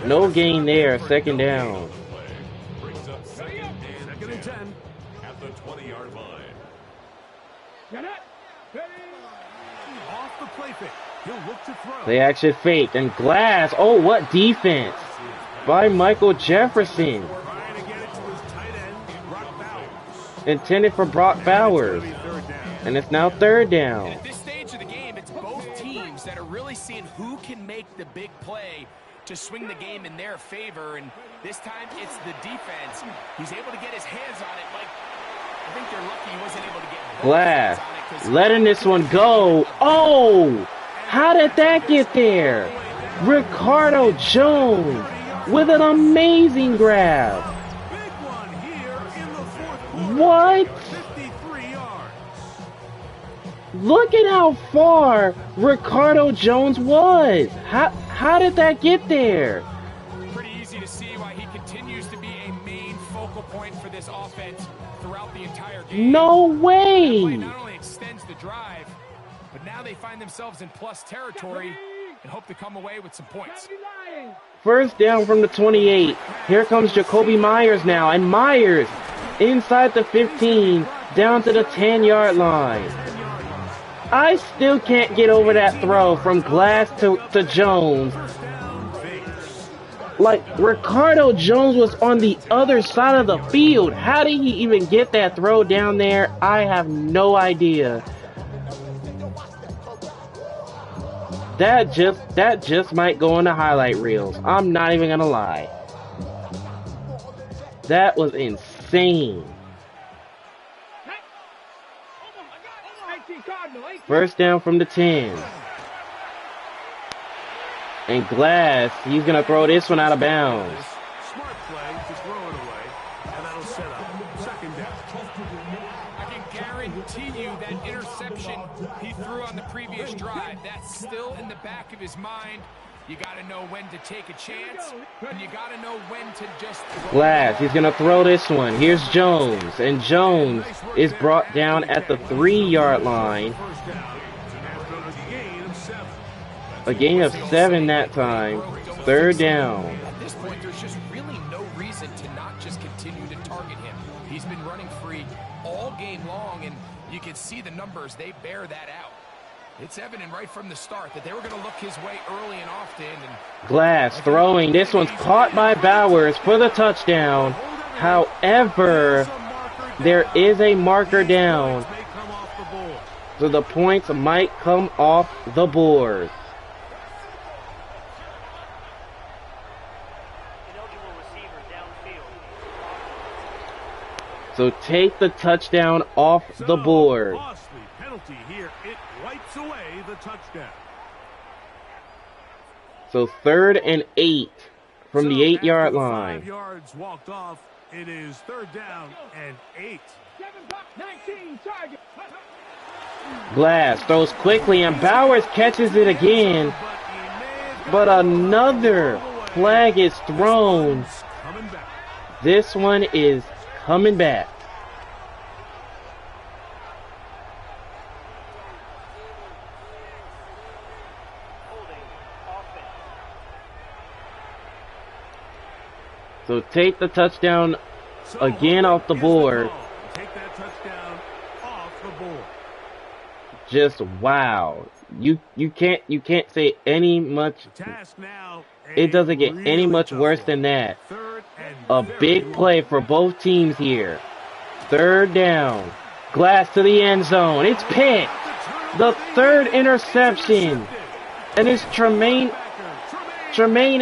No gain there, second down. Second and 10 At the 20-yard line. off the play fake. He'll look to throw. They actually faked, and Glass, oh, what defense by Michael Jefferson. Trying to get it to his tight end, Brock Bowers. Intended for Brock Bowers. And it's now third down. At this stage of the game, it's both teams that are really seeing who can make the big play to swing the game in their favor, and this time it's the defense. He's able to get his hands on it. Like, I think they're lucky he wasn't able to get both Glass hands on it, 'cause letting this one go. Oh, how did that get there? Ricardo Jones with an amazing grab. Big one here in the fourth quarter. What? 53 yards. Look at how far Ricardo Jones was. How did that get there? pretty easy to see why he continues to be a main focal point for this offense throughout the entire game. No That way. play not only extends the drive, but now they find themselves in plus territory and hope to come away with some points. First down from the 28. Here comes Jacoby Myers now, and Myers inside the 15, down to the 10-yard line. I still can't get over that throw from Glass to Jones. Like, Ricardo Jones was on the other side of the field. How did he even get that throw down there? I have no idea. That just might go on the highlight reels. I'm not even gonna lie. That was insane. First down from the 10. And Glass, he's gonna throw this one out of bounds. Smart play to throw it away, and that'll set up second down. I can guarantee you that interception he threw on the previous drive, that's still in the back of his mind. You got to know when to take a chance, and you got to know when to just throw. Glass, he's gonna throw this one. Here's Jones, and Jones is brought down at the 3-yard line. First down, and after a gain of 7. A gain of 7 that time. Third down. At this point, there's just really no reason to not just continue to target him. He's been running free all game long, and you can see the numbers, they bear that out. It's evident right from the start that they were going to look his way early and often. And Glass throwing. This one's caught by Bowers for the touchdown. However, there is a marker down, May come off the board. so the points might come off the board. So take the touchdown off the board. Costly penalty here. It wipes away the touchdown. So 3rd and 8 from the 8-yard after the line. 5 yards walked off, it is 3rd down and 8. Glass throws quickly, and Bowers catches it again. But another flag is thrown. Coming back. This one is coming back. So take the touchdown So again off the is board. ball. Take that touchdown off the board. Just wow. You can't say any much. Task now. It doesn't get really any much tough worse one. than that. 3rd and A very big long. play for both teams here. 3rd down. Glass to the end zone. It's picked. The 3rd interception. And it's Tremaine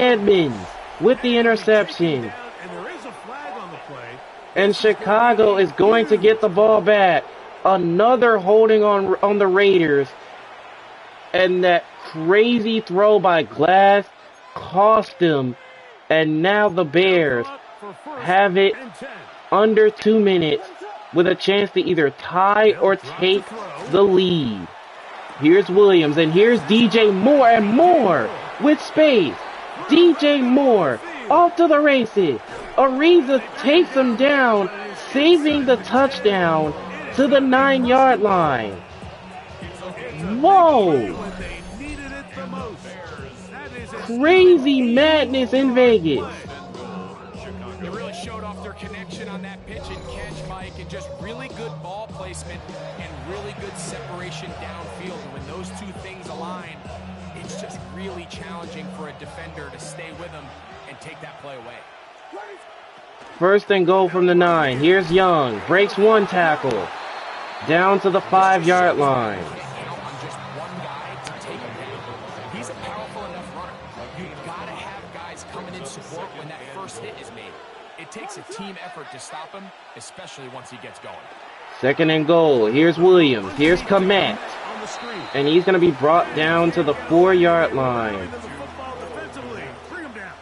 Edmonds with the interception. And there is a flag on the play. And Chicago is going to get the ball back. Another holding on the Raiders. And that crazy throw by Glass cost them. And now the Bears For first have it and 10. under 2 minutes with a chance to either tie or take the lead. Here's Williams, and here's DJ Moore, and Moore with space. DJ Moore off to the races. Ariza takes him down, saving the touchdown to the 9-yard line. Whoa! When they needed it the most. That is a Crazy madness in Vegas. They really showed off their connection on that pitch and catch, Mike, and just really good ball placement and really good separation downfield. And when those two things align, it's just really challenging for a defender to stay with them and take that play away. 1st and goal from the 9. Here's Young. Breaks one tackle. Down to the 5-yard line. Count on just one guy to take him down. He's a powerful enough runner. You've got to have guys coming in support when that first hit is made. It takes a team effort to stop him, especially once he gets going. 2nd and goal. Here's Williams. Here's Komet. on the screen. And he's going to be brought down to the 4-yard line. Into the football defensively. Bring him down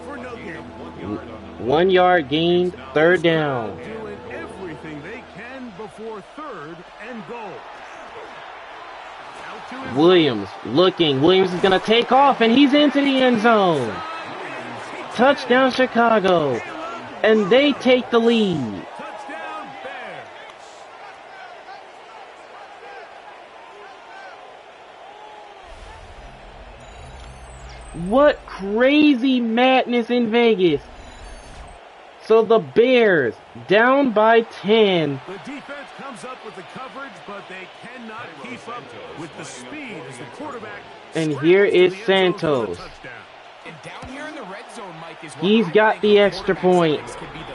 for no gain. 1 yard gained, 3rd down. Doing everything they can before 3rd and goal. Out to his Williams looking. Williams is going to take off, and he's into the end zone. Touchdown, Chicago. And they take the lead. touchdown Bears. What crazy madness in Vegas. So the Bears, down by 10. The defense comes up with the coverage, but they cannot keep up with the speed as the quarterback. And here is scrambles to the end zone for the Santos. touchdown. And down here in the red zone, Mike, is He's got the extra point.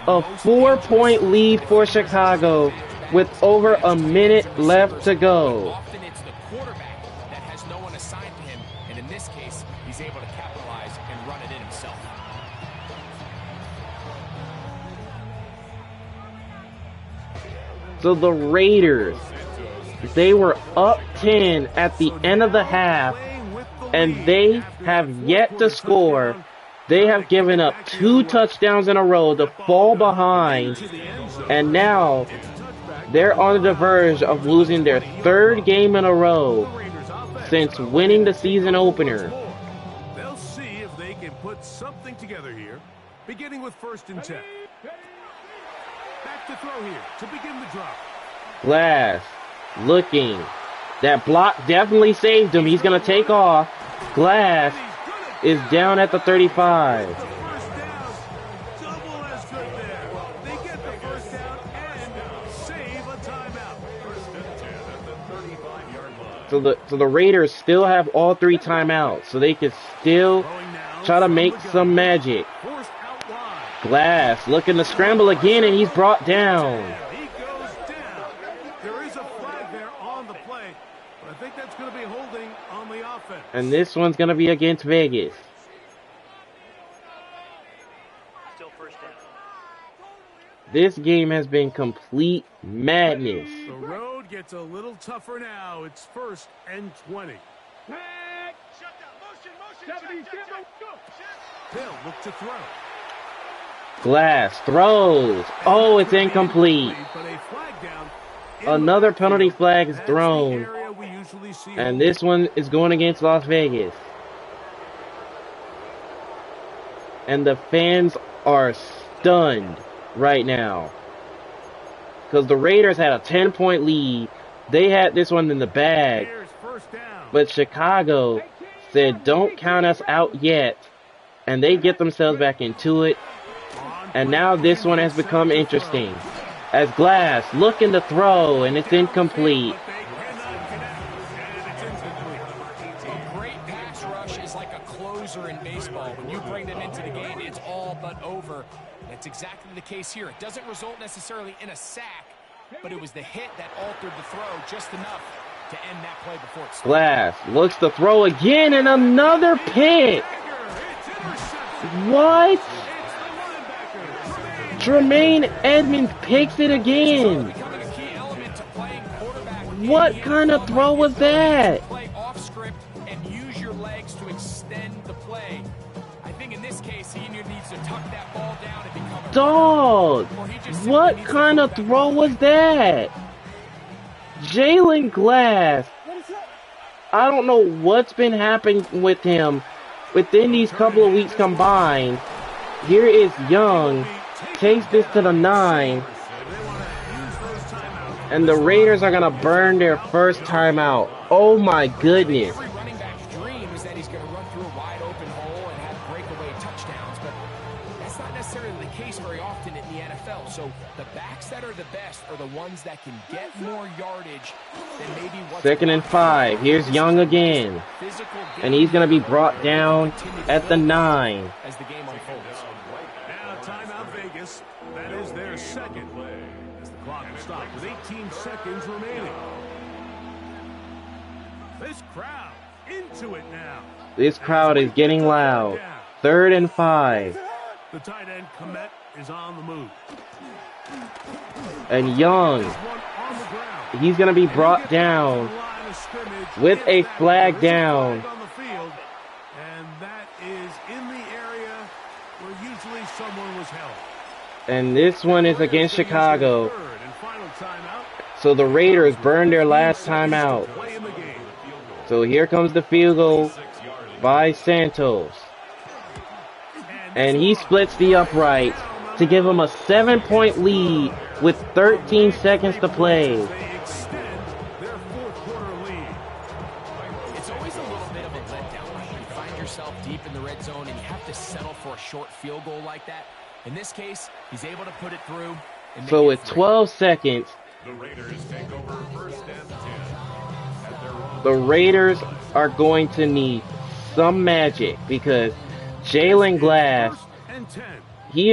A 4-point lead for Chicago with over a minute left to go. Often it's the quarterback that has no one assigned to him, and in this case, he's able to capitalize and run it in himself. So the Raiders, they were up 10 at the end of the half, and they have yet to score. They have given up 2 touchdowns in a row to fall behind, and now they're on the verge of losing their 3rd game in a row since winning the season opener. They'll see if they can put something together here, beginning with 1st and 10. Back to throw here to begin the drive. Glass looking. That block definitely saved him. He's going to take off. Glass is down at the 35. First down, double as good there. They get the first down and save a timeout. 1st and 10 at the 35-yard line. So the Raiders still have all 3 timeouts, so they can still Throwing now try to from make Montgomery. some magic. Forced out wide. Glass looking to scramble again, and he's brought down. He goes down. There is a flag there on the play, but I think that's going to be holding on the offense. And this one's going to be against Vegas. Still first down. This This game has been complete madness. The road gets a little tougher now. It's 1st and 20. Shut down. Motion. Check. They'll look to throw. Glass throws. Oh, it's incomplete. But a flag down in Another left penalty field. flag is That's the thrown. area we usually see And this one is going against Las Vegas. And the fans are stunned right now. Because the Raiders had a 10-point lead. They had this one in the bag. Here's first down. But Chicago said, don't count us out yet. And they get themselves back into it. And now this one has become interesting. As Glass looking to throw, and it's incomplete. But they cannot connect, and it's incomplete. A great pass rush is like a closer in baseball. When you bring them into the game, it's all but over. That's exactly the case here. It doesn't result necessarily in a sack, but it was the hit that altered the throw just enough to end that play before it started. Glass looks to throw again, and another pick. It's intercepted. What? It's the linebacker. Tremaine Edmonds picks it again. Becoming a key element to playing quarterback. What kind of throw was that? Play off script and use your legs to extend the play. I think in this case, he needs to tuck that ball down and become a Dog, what kind of throw was that? Jalen Glass, I don't know what's been happening with him within these couple of weeks combined. Here is Young, takes this to the 9, and the Raiders are going to burn their first timeout. Oh my goodness. Every running back's dream is that he's going to run through a wide open hole and have breakaway touchdowns, but that's not necessarily the case very often in the NFL. So the backs that are the best are the ones that can get more yardage than maybe what's 2nd and 5. Here's Young again. physical And he's going to be brought down at the 9. as the game unfolds. Now timeout Vegas. That is their second play. As the clock will stop with 18 seconds remaining. This crowd into it now. This crowd is getting loud. 3rd and 5. The tight end Komet is on the move. And Young, One on the ground. he's going to be brought down Line of scrimmage. with a There flag is a down. flag on the field, and that is in the area where usually someone was held. And this one is against Chicago. Third and final timeout. So the Raiders burned their last timeout. Play in the game. So here comes the field goal by Santos. And he splits the uprights to give him a 7-point lead with 13 seconds to play. They extend their fourth quarter lead. It's always a little bit of a letdown when you find yourself deep in the red zone and you have to settle for a short field goal like that. In this case, he's able to put it through. And So make with it 12 seconds, The Raiders take over 1st and 10 at their own. the Raiders are going to need some magic because Jalen Glass, First and 10. he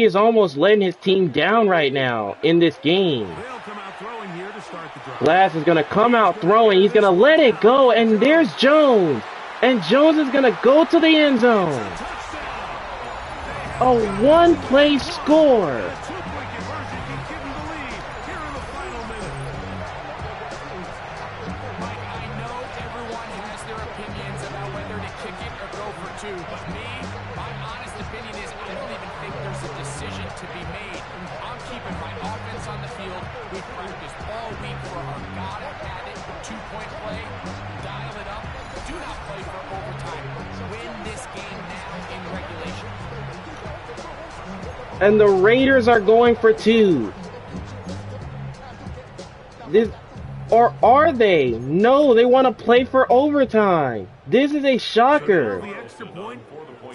is almost letting his team down right now in this game. They'll come out throwing here to start the drive. Glass is going to come out throwing. He's going to let it go, and there's Jones. And Jones is going to go to the end zone. A one-play score. Two-point conversion can give them the lead here in the final minute. Mike, I know everyone has their opinions about whether to kick it or go for two, but my honest opinion is I don't even think there's a decision to be made. I'm keeping my offense on the field. We've practiced all week for our gotta-have-it two-point play. Dial it up. Do not play for overtime. Win this game now in regulation. And the Raiders are going for 2. Or are they? No, they want to play for overtime. This is a shocker. The extra point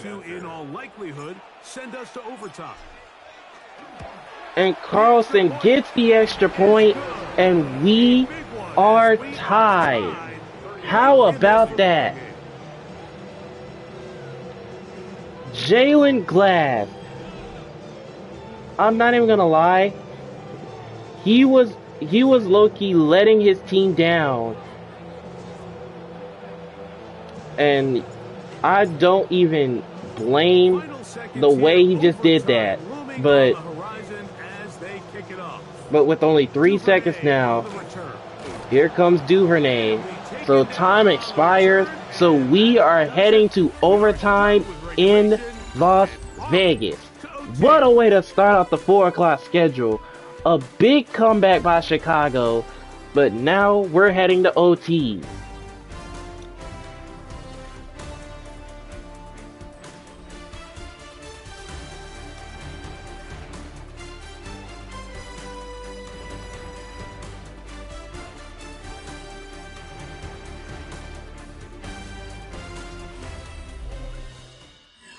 to, in all likelihood, send us to overtime. And Carlson gets the extra point, and we are tied. How about that? Jalen Glass. I'm not even gonna lie. He was low-key letting his team down. And I don't even blame the way he just did that. But with only 3 seconds now, here comes Duvernay. So time expires. So we are heading to overtime in Las Vegas. What a way to start off the 4 o'clock schedule. A big comeback by Chicago, but now we're heading to OT.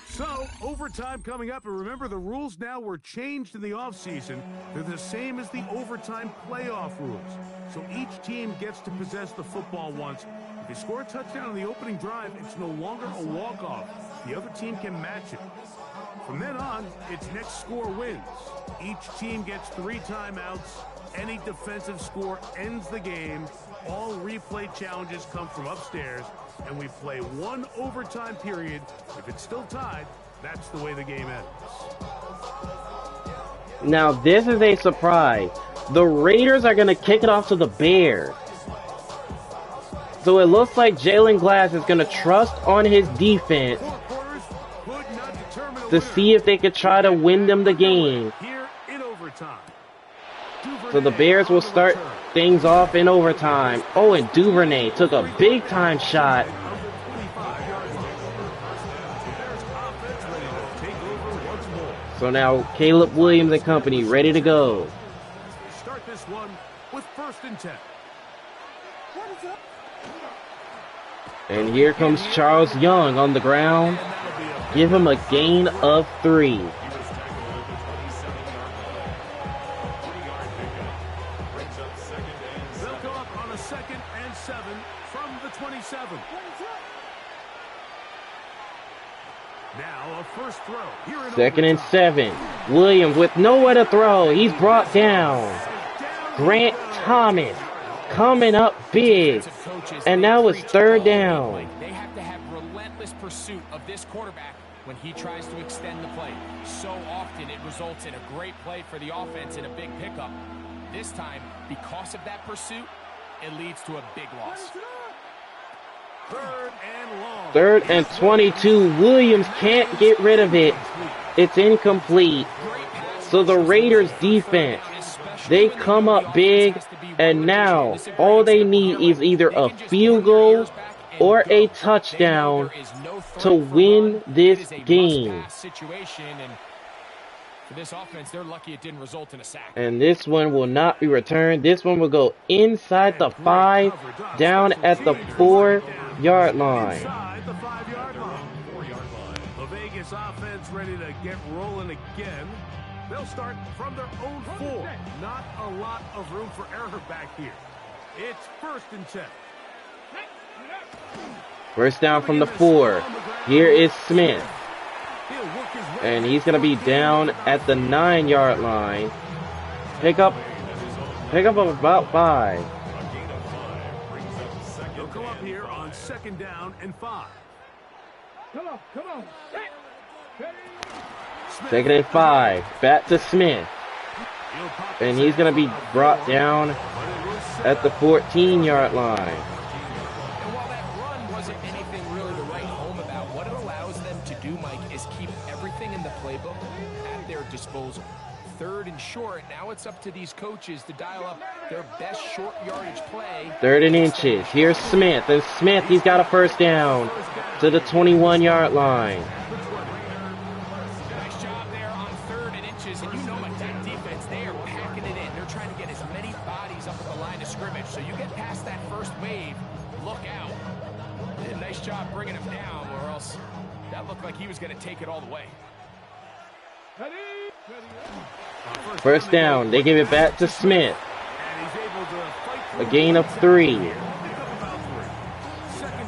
So, overtime coming up, and remember the rules now were changed in the offseason. They're the same as the overtime playoff rules. So each team gets to possess the football once. If they score a touchdown on the opening drive, it's no longer a walk-off. The other team can match it. From then on, it's next score wins. Each team gets 3 timeouts. Any defensive score ends the game. All replay challenges come from upstairs, and we play 1 overtime period. If it's still tied, that's the way the game ends. Now this is a surprise. The Raiders are going to kick it off to the Bears. So it looks like Jalen Glass is going to trust on his defense to see if they could try to win them the game. Here in overtime. So the Bears will start things off in overtime. Oh, and Duvernay took a big-time shot. So now Caleb Williams and company ready to go. Start this one with 1st and 10. And here comes Charles Young on the ground. Give him a gain of 3. They'll go up on a 2nd and 7 from the 27. Now a first throw. Here in 2nd and overtime. 7. Williams with nowhere to throw. He's brought down. Grant Thomas coming up big. And now it's 3rd down. They have to have relentless pursuit of this quarterback when he tries to extend the play. So often it results in a great play for the offense and a big pickup. This time, because of that pursuit, it leads to a big loss. 3rd and long. 3rd and 22. Williams can't get rid of it. It's incomplete. So the Raiders defense, they come up big, and now all they need is either a field goal or a touchdown to win this game. For this offense, they're lucky it didn't result in a sack. And this one will not be returned. This one will go inside the 5, down at the 4-yard line. Inside the 5-yard line. 4-yard line. The Vegas offense ready to get rolling again. They'll start from their own 4. Not a lot of room for error back here. It's 1st and 10. First down from the 4. Here is Smith. And he's going to be down at the 9-yard line. Pick up of about 5. They'll go up here on 2nd down and 5. Come on. 2nd and 5. Back to Smith. And he's going to be brought down at the 14-yard line. And while that run wasn't anything really to write home about, what it allows them to do, Mike, is keep everything in the playbook at their disposal. 3rd and short, now it's up to these coaches to dial up their best short yardage play. 3rd and inches. Here's Smith. And Smith, he's got a first down to the 21-yard line. Nice job there on 3rd and inches. And you know, Mike, that defense, they are packing it in. They're trying to get as many bodies up at the line of scrimmage. So you get past that first wave, look out. And nice job bringing him down, or else that looked like he was going to take it all the way. First down. They give it back to Smith. A gain of 3. 2nd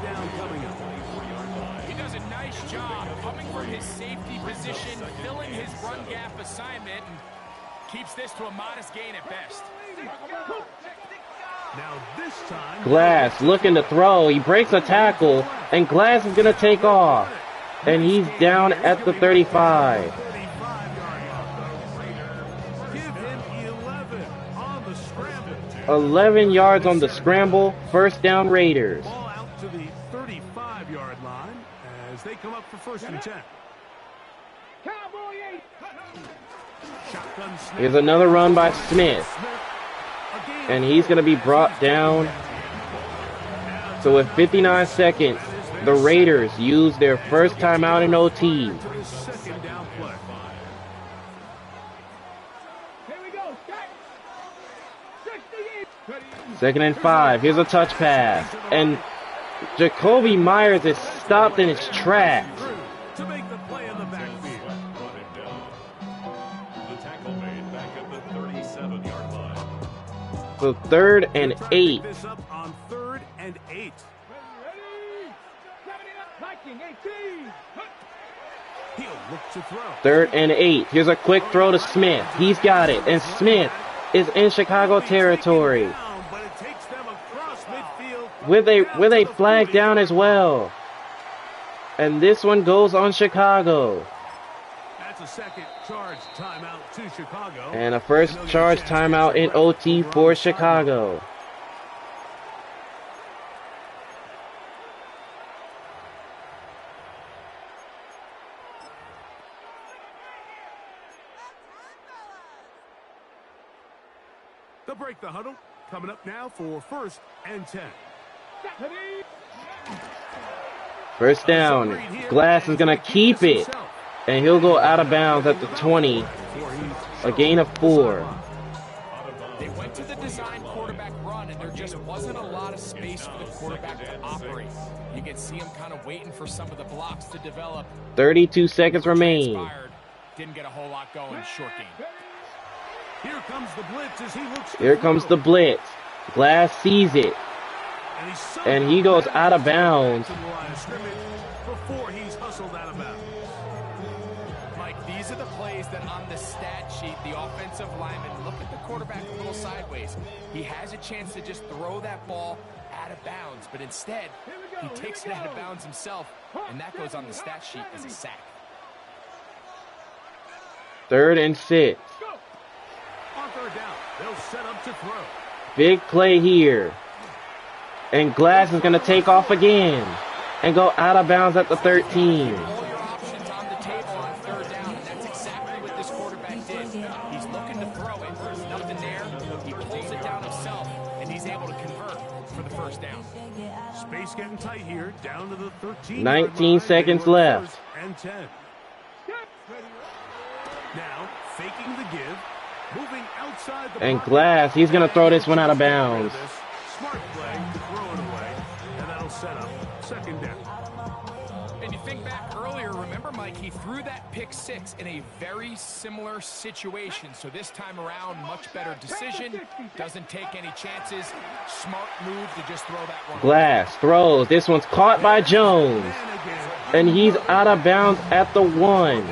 down coming up. He does a nice job coming from his safety position, filling his run gap assignment, and keeps this to a modest gain at best. Now this time, Glass looking to throw. He breaks a tackle, and Glass is going to take off. And he's down at the 35. 35-yard line. Give him 11 on the scramble. 11 yards on the scramble. First down Raiders. Ball out to the 35-yard line as they come up for 1st and 10. Shotgun snap. Here's another run by Smith. Again. And he's going to be brought down. So with 59 seconds, the Raiders use their first timeout in OT. To the second down play. Second and 5. Here's a touch pass. And Jacoby Myers is stopped in his tracks. To make the play in the backfield. Brought him down. The tackle made back at the 37-yard line. So 3rd and Trying to 8. pick this up on 3rd and 8. He'll look to throw. 3rd and 8. Here's a quick throw to Smith. He's got it. And Smith is in Chicago territory Down, but it takes them across midfield. with a flag down as well. And this one goes on Chicago. That's a second charge timeout to Chicago. And a first charge timeout in OT for Chicago. They'll break the huddle. Coming up now for 1st and 10. First down. Glass is going to keep it. And he'll go out of bounds at the 20. A gain of 4. They went to the design quarterback run, and there just wasn't a lot of space for the quarterback to operate. You can see him kind of waiting for some of the blocks to develop. 32 seconds remain. Transpired. Didn't get a whole lot going. Short game. Here comes the blitz as he looks. Here comes the blitz. Glass sees it. And he goes out of bounds. Before he's hustled out of bounds. Mike, these are the plays that on the stat sheet, the offensive lineman look at the quarterback a little sideways. He has a chance to just throw that ball out of bounds, but instead, he takes it out of bounds himself, and that goes on the stat sheet as a sack. 3rd and 6. On 3rd down, they'll set up to throw. Big play here. And Glass is going to take off again. And go out of bounds at the 13. All your options on the table on 3rd down, and that's exactly what this quarterback did. He's looking to throw it. There's nothing there. He pulls it down himself, and he's able to convert for the 1st down. Space getting tight here, down to the 13. 19 seconds left. And 10. Now, faking the give, moving outside the And pocket. Glass, he's going to throw this one out of bounds. Smart play to throw it away, and that'll set up 2nd down. And you think back earlier, remember, Mike, he threw that pick 6 in a very similar situation. So this time around, much better decision. Doesn't take any chances. Smart move to just throw that one. Glass throws. This one's caught by Jones. And again, And he's out of bounds at the 1. pylon,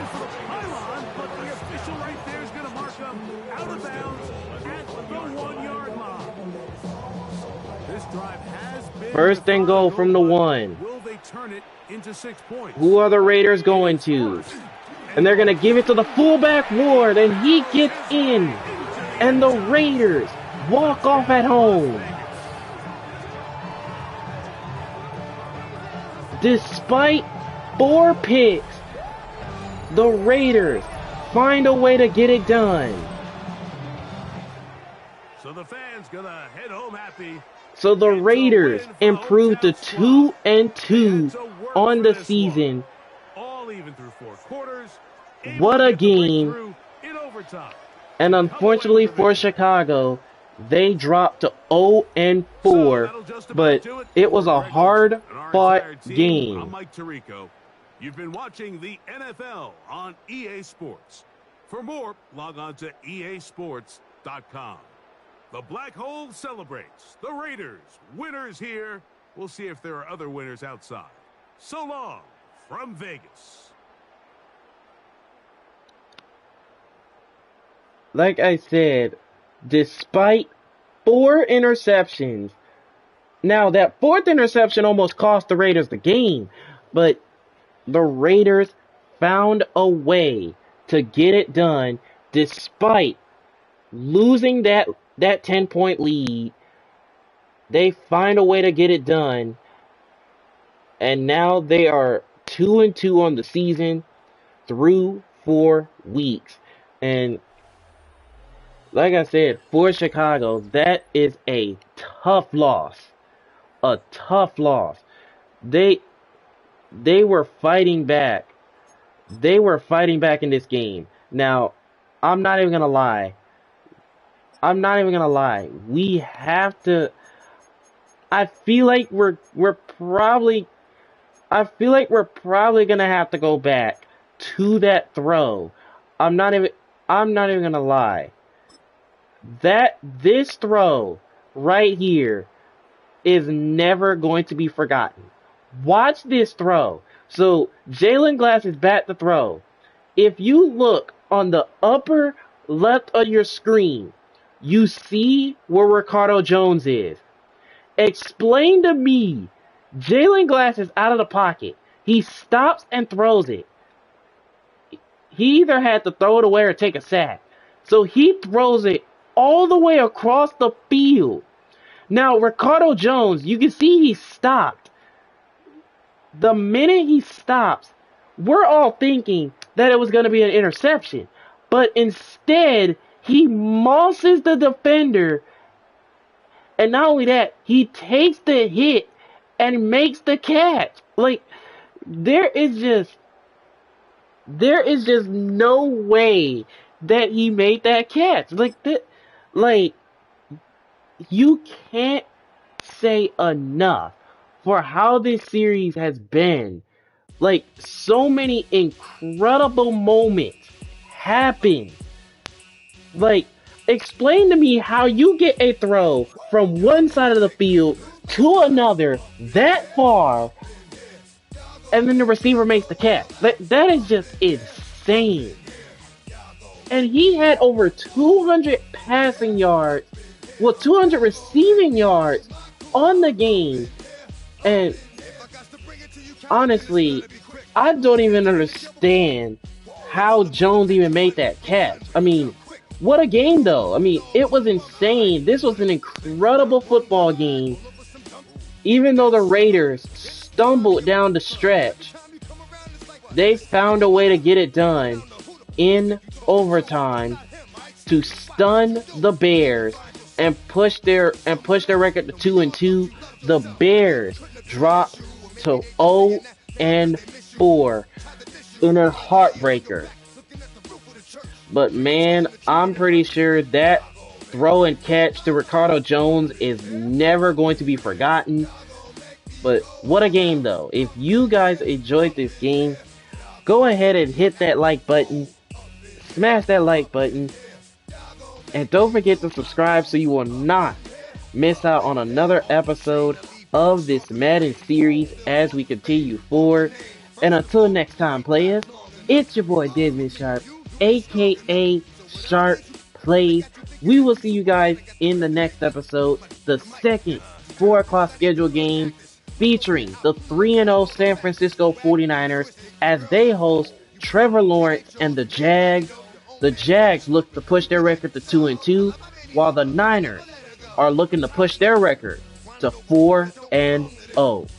but the official right there is going to mark him out of bounds at the 1-yard line. This drive has been 1st and goal from the 1. Will they turn it into 6 points? Who are the Raiders going to? And they're going to give it to the fullback Ward. And he gets in. And the Raiders walk off at home. Despite 4 picks, the Raiders find a way to get it done. So the fans gonna head home happy. So the Raiders improved to 2-2 on the season. All even through 4 quarters. What a Able to get the game. breakthrough in overtime. And unfortunately for Chicago, they dropped to 0-4. But it was a hard-fought I'm game. Mike Tirico. You've been watching the NFL on EA Sports. For more, log on to easports.com. The Black Hole celebrates. The Raiders, winners here. We'll see if there are other winners outside. So long from Vegas. Like I said, despite 4 interceptions, now that 4th interception almost cost the Raiders the game, but the Raiders found a way to get it done despite losing that 10-point lead. They find a way to get it done, and now they are 2-2 on the season through 4 weeks. And like I said, for Chicago, that is a tough loss. A tough loss. They were fighting back. They were fighting back in this game. Now, I'm not even gonna lie. We have to. I feel like we're probably gonna have to go back to that throw. I'm not even gonna lie. This throw right here is never going to be forgotten. Watch this throw. So Jalen Glass is back to throw. If you look on the upper left of your screen, you see where Ricardo Jones is. Explain to me, Jalen Glass is out of the pocket. He stops and throws it. He either had to throw it away or take a sack. So he throws it all the way across the field. Now, Ricardo Jones, you can see he stopped. The minute he stops, we're all thinking that it was going to be an interception. But instead, he mosses the defender. And not only that, he takes the hit and makes the catch. Like, there is just no way that he made that catch. You can't say enough for how this series has been. Like, so many incredible moments happen. Like, explain to me how you get a throw from one side of the field to another that far, and then the receiver makes the catch. That is just insane. And he had over 200 passing yards, 200 receiving yards on the game. And honestly, I don't even understand how Jones even made that catch. I mean, what a game, though. I mean, it was insane. This was an incredible football game. Even though the Raiders stumbled down the stretch, they found a way to get it done in overtime to stun the Bears and push their record to 2-2. The Bears dropped to 0-4 in a heartbreaker. But man, I'm pretty sure that throw and catch to Ricardo Jones is never going to be forgotten. But what a game, though. If you guys enjoyed this game, go ahead and hit that like button. Smash that like button. And don't forget to subscribe so you will not miss out on another episode of this Madden series as we continue forward. And until next time, players, it's your boy Desmond Sharp, aka Sharp Plays. We will see you guys in the next episode, the second 4 o'clock scheduled game featuring the 3-0 San Francisco 49ers as they host Trevor Lawrence and the Jags. The Jags look to push their record to 2-2, while the Niners are looking to push their record to 4-0.